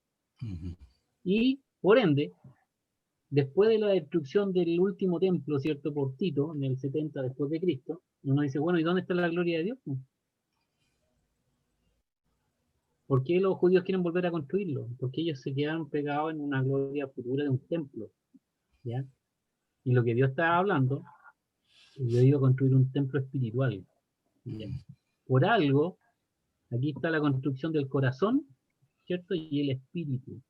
Y, por ende, después de la destrucción del último templo, ¿cierto?, por Tito, en el 70 después de Cristo, uno dice, bueno, ¿y dónde está la gloria de Dios? ¿Por qué los judíos quieren volver a construirlo? Porque ellos se quedaron pegados en una gloria futura de un templo, ¿ya? Y lo que Dios está hablando, yo iba a construir un templo espiritual, ¿ya? Por algo, aquí está la construcción del corazón, ¿cierto?, y el espíritu.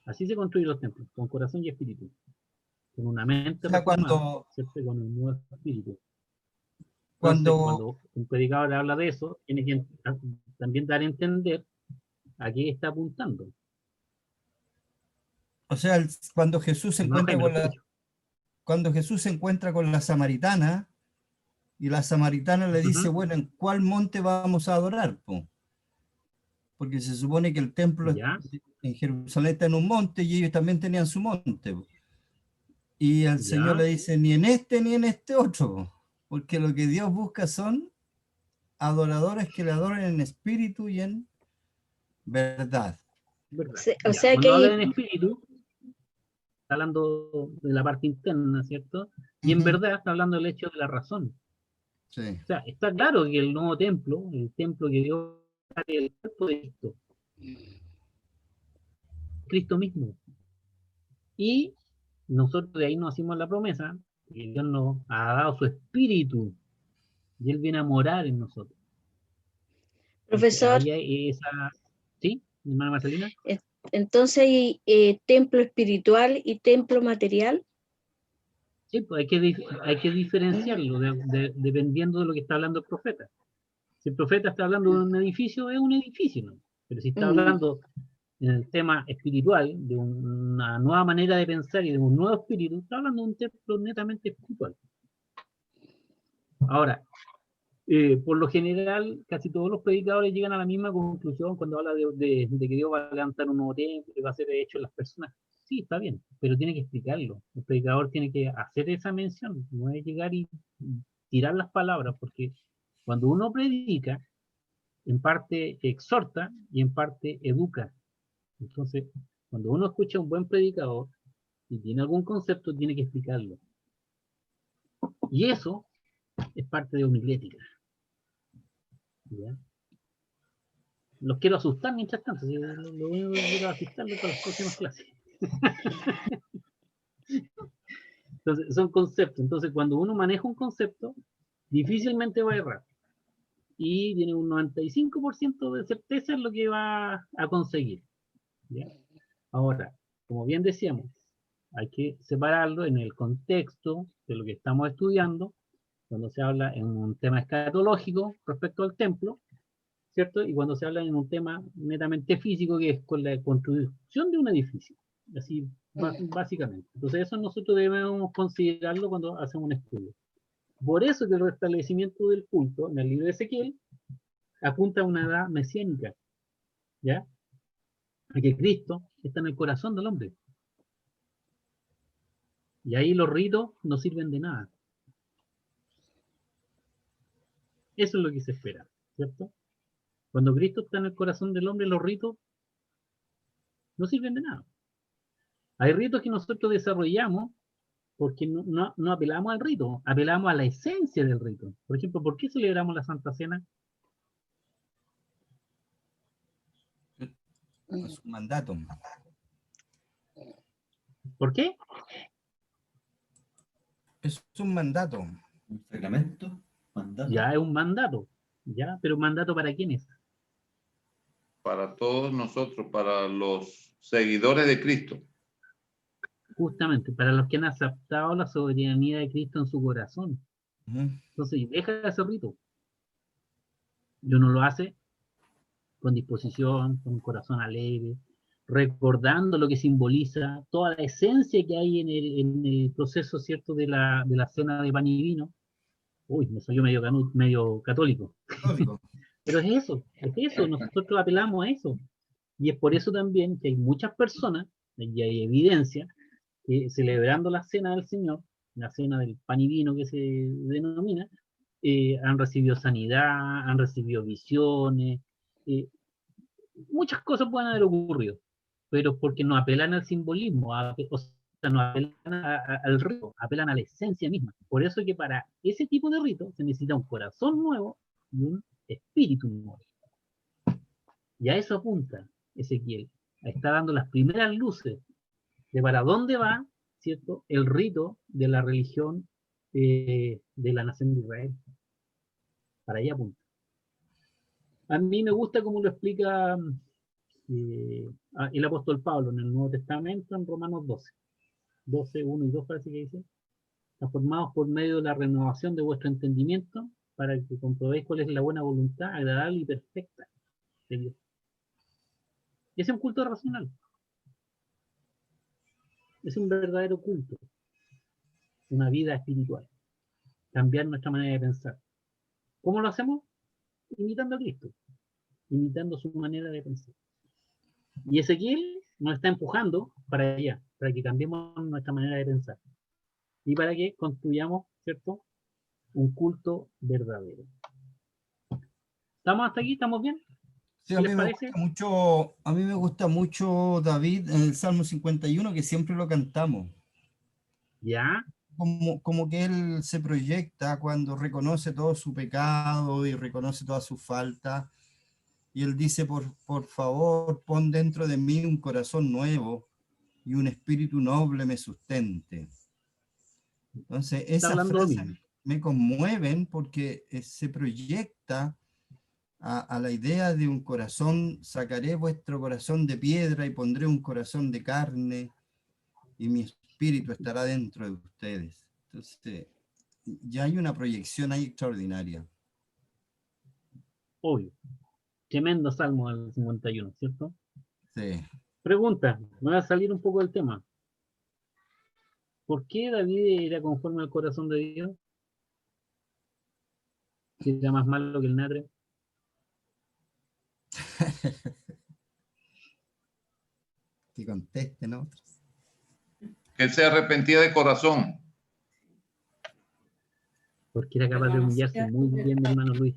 Así se construyen los templos, con corazón y espíritu. Con una mente reformada, ¿cierto?, y con un nuevo espíritu. Entonces, cuando un predicador habla de eso, tiene que también dar a entender a qué está apuntando. O sea, cuando Jesús se encuentra con la samaritana, y la samaritana le dice, bueno, ¿en cuál monte vamos a adorar? Porque se supone que el templo en Jerusalén está en un monte y ellos también tenían su monte. Y el Señor le dice, ni en este ni en este otro, porque lo que Dios busca son adoradores que le adoren en espíritu y en verdad. O sea Cuando habla que... en espíritu, está hablando de la parte interna, ¿cierto? Y en verdad está hablando del hecho de la razón. Sí. O sea, está claro que el nuevo templo, el templo que Dios es el cuerpo de Cristo, Cristo mismo. Y nosotros de ahí nos hacemos la promesa que Dios nos ha dado su espíritu y Él viene a morar en nosotros. Profesor. ¿Sí, mi hermana Marcelina? Entonces hay templo espiritual y templo material. Sí, pues hay que diferenciarlo dependiendo de lo que está hablando el profeta. Si el profeta está hablando de un edificio, es un edificio, ¿no? Pero si está hablando en el tema espiritual, de una nueva manera de pensar y de un nuevo espíritu, está hablando de un templo netamente espiritual. Ahora, por lo general, casi todos los predicadores llegan a la misma conclusión cuando habla de que Dios va a levantar un nuevo templo y va a ser hecho en las personas. Sí, está bien, pero tiene que explicarlo. El predicador tiene que hacer esa mención, no es llegar y tirar las palabras, porque cuando uno predica, en parte exhorta y en parte educa. Entonces, cuando uno escucha a un buen predicador y tiene algún concepto, tiene que explicarlo. Y eso es parte de homilética. ¿Ya? Los quiero asustar mientras tanto. Lo único que quiero asustarlos para las próximas clases. Entonces, son conceptos. Entonces, cuando uno maneja un concepto, difícilmente va a errar. Y tiene un 95% de certeza en lo que va a conseguir. ¿Ya? Ahora, como bien decíamos, hay que separarlo en el contexto de lo que estamos estudiando, cuando se habla en un tema escatológico respecto al templo, ¿cierto? Y cuando se habla en un tema netamente físico, que es con la construcción de un edificio, así básicamente. Entonces eso nosotros debemos considerarlo cuando hacemos un estudio. Por eso que el restablecimiento del culto en el libro de Ezequiel apunta a una edad mesiánica, ¿ya? A que Cristo está en el corazón del hombre. Y ahí los ritos no sirven de nada. Eso es lo que se espera, ¿cierto? Cuando Cristo está en el corazón del hombre, los ritos no sirven de nada. Hay ritos que nosotros desarrollamos porque no apelamos al rito, apelamos a la esencia del rito. Por ejemplo, ¿por qué celebramos la Santa Cena? Es un mandato. ¿Por qué? Es un mandato. ¿Un sacramento? ¿Mandato? Ya es un mandato, ¿ya? Pero ¿un mandato para quiénes? Para todos nosotros, para los seguidores de Cristo. Justamente, para los que han aceptado la soberanía de Cristo en su corazón. Entonces, deja ese rito. Y uno lo hace con disposición, con un corazón alegre, recordando lo que simboliza toda la esencia que hay en el proceso, ¿cierto?, de la cena de pan y vino. Uy, me salió medio católico. Pero es eso, nosotros apelamos a eso. Y es por eso también que hay muchas personas, y hay evidencia, que celebrando la cena del Señor, la cena del pan y vino que se denomina, han recibido sanidad, han recibido visiones, muchas cosas pueden haber ocurrido, pero porque no apelan al simbolismo, o sea, no apelan al rito, apelan a la esencia misma. Por eso que para ese tipo de rito se necesita un corazón nuevo y un espíritu nuevo. Y a eso apunta Ezequiel. Está dando las primeras luces de para dónde va, ¿cierto?, el rito de la religión de la nación de Israel. Para allá apunta. A mí me gusta cómo lo explica el apóstol Pablo en el Nuevo Testamento, en Romanos 12, 1 y 2 parece que dice, transformados por medio de la renovación de vuestro entendimiento, para que comprobéis cuál es la buena voluntad, agradable y perfecta de Dios. Es un culto racional. Es un verdadero culto. Una vida espiritual. Cambiar nuestra manera de pensar. ¿Cómo lo hacemos? Imitando a Cristo. Imitando su manera de pensar. Y Ezequiel nos está empujando para allá, para que cambiemos nuestra manera de pensar. Y para que construyamos, ¿cierto?, un culto verdadero. ¿Estamos hasta aquí? ¿Estamos bien? Sí, a mí me gusta mucho David en el Salmo 51, que siempre lo cantamos. ¿Ya? Como que él se proyecta cuando reconoce todo su pecado y reconoce toda su falta. Y él dice, por favor, pon dentro de mí un corazón nuevo y un espíritu noble me sustente. Entonces, esas frases me conmueven porque se proyecta a la idea de un corazón. Sacaré vuestro corazón de piedra y pondré un corazón de carne y mi espíritu estará dentro de ustedes. Entonces, ya hay una proyección ahí extraordinaria. Obvio. Tremendo salmo al 51, ¿cierto? Sí. Pregunta, me voy a salir un poco del tema. ¿Por qué David era conforme al corazón de Dios? Si era más malo que el natre. Que contesten otros. Que él se arrepentía de corazón. Porque era capaz de humillarse muy bien, mi hermano Luis.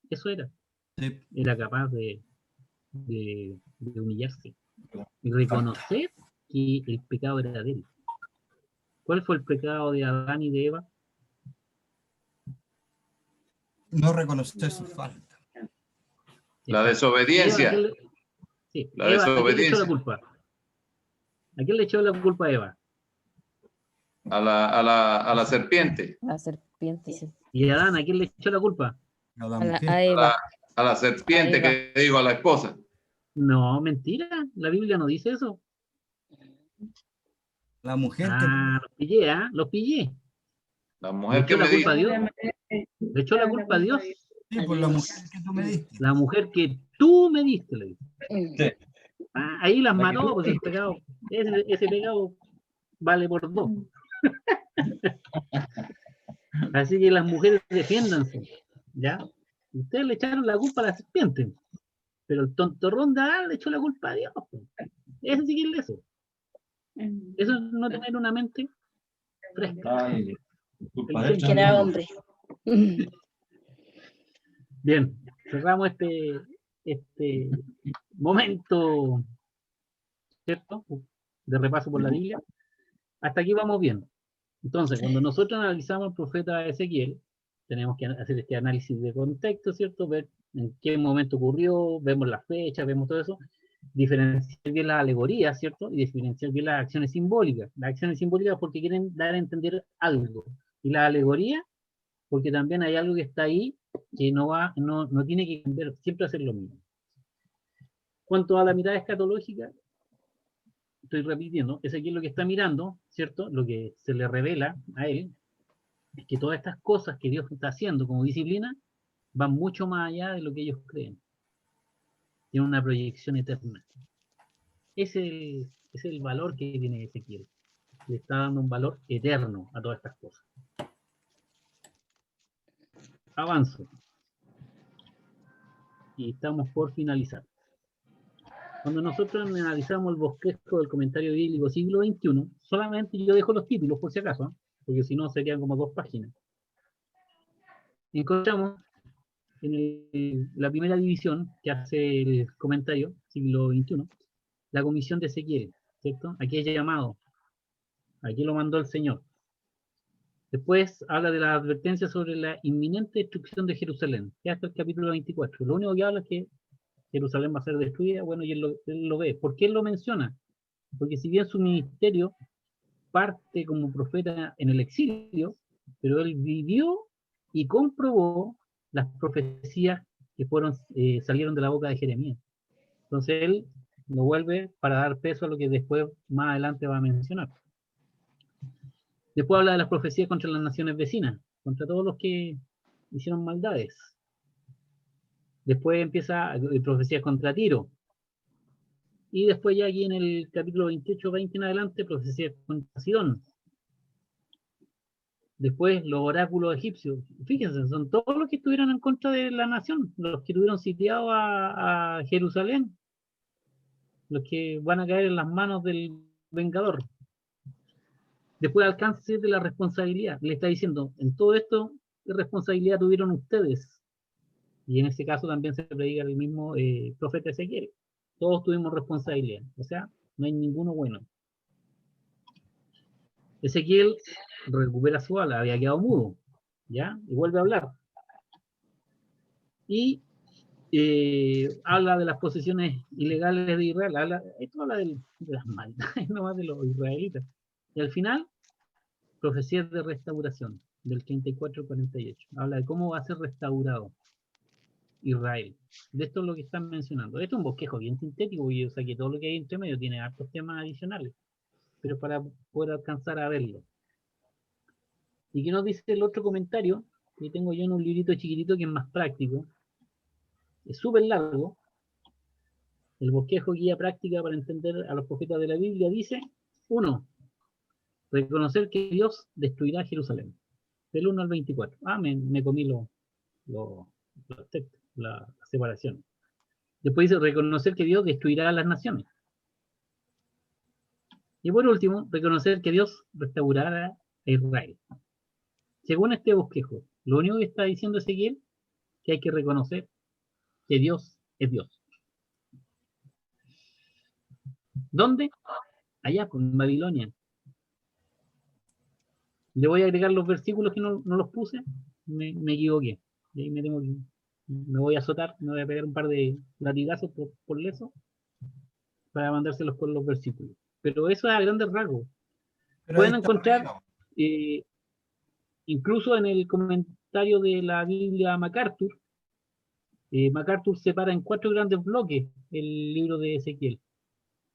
Eso era. Sí. Era capaz de humillarse. Y reconocer que el pecado era de él. ¿Cuál fue el pecado de Adán y de Eva? No reconocer su falta. La desobediencia. Eva, sí, La Eva, ¿a quién le echó la desobediencia. culpa? ¿A quién le echó la culpa a Eva? A la serpiente. La serpiente, sí. ¿Y Adán, a quién le echó la culpa? A la A, mujer. a Eva. A la serpiente, A Eva. que digo, a la esposa. No, mentira. La Biblia no dice eso. La mujer Ah, los pillé, ¿ah? Los pillé. La ¿Le mujer que echó la me culpa a dijo. Dios? ¿Le echó la culpa a Dios? sí, por la mujer que tú me diste. La mujer que tú me diste, le dijo. Sí. Ah, ahí las La que mató, tú pues el pecado. Ese pecado vale por dos. Así que las mujeres defiéndanse, ¿ya? Ustedes le echaron la culpa a la serpiente, pero el tontorrón de Adán le echó la culpa a Dios. Pues. Ese sí que es eso. Eso es no tener una mente fresca. Ay, disculpa, El Porque era hombre. Bien, cerramos este momento, ¿cierto? De repaso por la Biblia. Hasta aquí vamos bien. Entonces, cuando nosotros analizamos al profeta Ezequiel, tenemos que hacer este análisis de contexto, ¿cierto? Ver en qué momento ocurrió, vemos las fechas, vemos todo eso, diferenciar bien las alegorías, ¿cierto? Y diferenciar bien las acciones simbólicas. Las acciones simbólicas porque quieren dar a entender algo. Y la alegoría, porque también hay algo que está ahí que no tiene que cambiar, siempre hacer lo mismo. Cuanto a la mirada escatológica, estoy repitiendo, Ezequiel lo que está mirando, ¿cierto? Lo que se le revela a él es que todas estas cosas que Dios está haciendo como disciplina van mucho más allá de lo que ellos creen. Tienen una proyección eterna. Ese es el valor que tiene Ezequiel. Le está dando un valor eterno a todas estas cosas. Avanzo. Y estamos por finalizar. Cuando nosotros analizamos el bosquejo del comentario bíblico siglo XXI, solamente yo dejo los títulos por si acaso, ¿eh? Porque si no serían como 2 páginas. Encontramos en la primera división que hace el comentario, siglo XXI, la comisión de Ezequiel, ¿cierto? Aquí es llamado, aquí lo mandó el Señor. Después habla de la advertencia sobre la inminente destrucción de Jerusalén, que hasta el capítulo 24. Lo único que habla es que Jerusalén va a ser destruida, bueno, y él lo ve. ¿Por qué él lo menciona? Porque si bien su ministerio parte como profeta en el exilio, pero él vivió y comprobó las profecías que salieron de la boca de Jeremías. Entonces él lo vuelve para dar peso a lo que después, más adelante, va a mencionar. Después habla de las profecías contra las naciones vecinas, contra todos los que hicieron maldades. Después empieza profecías contra Tiro. Y después ya aquí en el capítulo 28, 20 en adelante, profecías contra Sidón. Después los oráculos egipcios. Fíjense, son todos los que estuvieron en contra de la nación, los que tuvieron sitiado a Jerusalén, los que van a caer en las manos del vengador. Después alcance de la responsabilidad. Le está diciendo, en todo esto, ¿qué responsabilidad tuvieron ustedes? Y en ese caso también se predica el mismo profeta Ezequiel. Todos tuvimos responsabilidad. O sea, no hay ninguno bueno. Ezequiel recupera su ala, había quedado mudo, ¿ya? Y vuelve a hablar. Y habla de las posesiones ilegales de Israel. Esto habla de las maldades nomás de los israelitas. Y al final, profecías de restauración, del 34 al 48. Habla de cómo va a ser restaurado Israel. De esto es lo que están mencionando. Esto es un bosquejo bien sintético, y yo sé que todo lo que hay entre medio tiene hartos temas adicionales, pero para poder alcanzar a verlo. ¿Y qué nos dice el otro comentario? Que tengo yo en un librito chiquitito que es más práctico. Es súper largo. El bosquejo guía práctica para entender a los profetas de la Biblia dice: 1. Reconocer que Dios destruirá Jerusalén. Del 1 al 24. Ah, me comí los textos, la separación. Después dice: reconocer que Dios destruirá a las naciones. Y por último, reconocer que Dios restaurará a Israel. Según este bosquejo, lo único que está diciendo Ezequiel es que hay que reconocer que Dios es Dios. ¿Dónde? Allá, pues, en Babilonia. Le voy a agregar los versículos que no los puse. Me equivoqué. Y ahí me voy a azotar, me voy a pegar un par de latigazos por leso para mandárselos con los versículos. Pero eso es a grandes rasgos. Pero Pueden ahí está encontrar, arriba. incluso en el comentario de la Biblia MacArthur, MacArthur separa en 4 grandes bloques el libro de Ezequiel.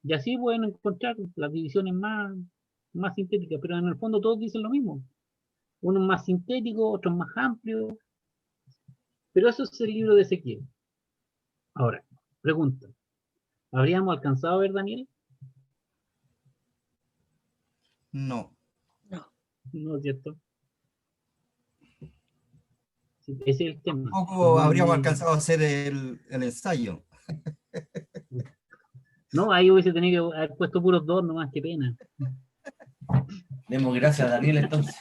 Y así pueden encontrar las divisiones más sintéticas, pero en el fondo todos dicen lo mismo. Unos más sintéticos, otros más amplios. Pero eso es el libro de Ezequiel. Ahora, pregunta. ¿Habríamos alcanzado a ver Daniel? No. No es cierto. Sí, ese es el tema. Tampoco habríamos alcanzado a hacer el ensayo. No, ahí hubiese tenido que haber puesto puros 2 nomás, qué pena. Demos gracias a Daniel entonces.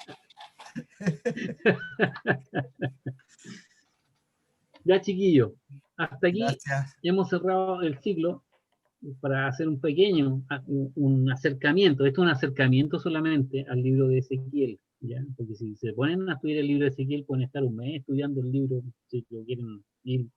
Ya, chiquillos, hasta aquí Gracias. hemos cerrado el ciclo para hacer un pequeño un acercamiento. Esto es un acercamiento solamente al libro de Ezequiel, ¿ya? Porque si se ponen a estudiar el libro de Ezequiel pueden estar un mes estudiando el libro si lo quieren ir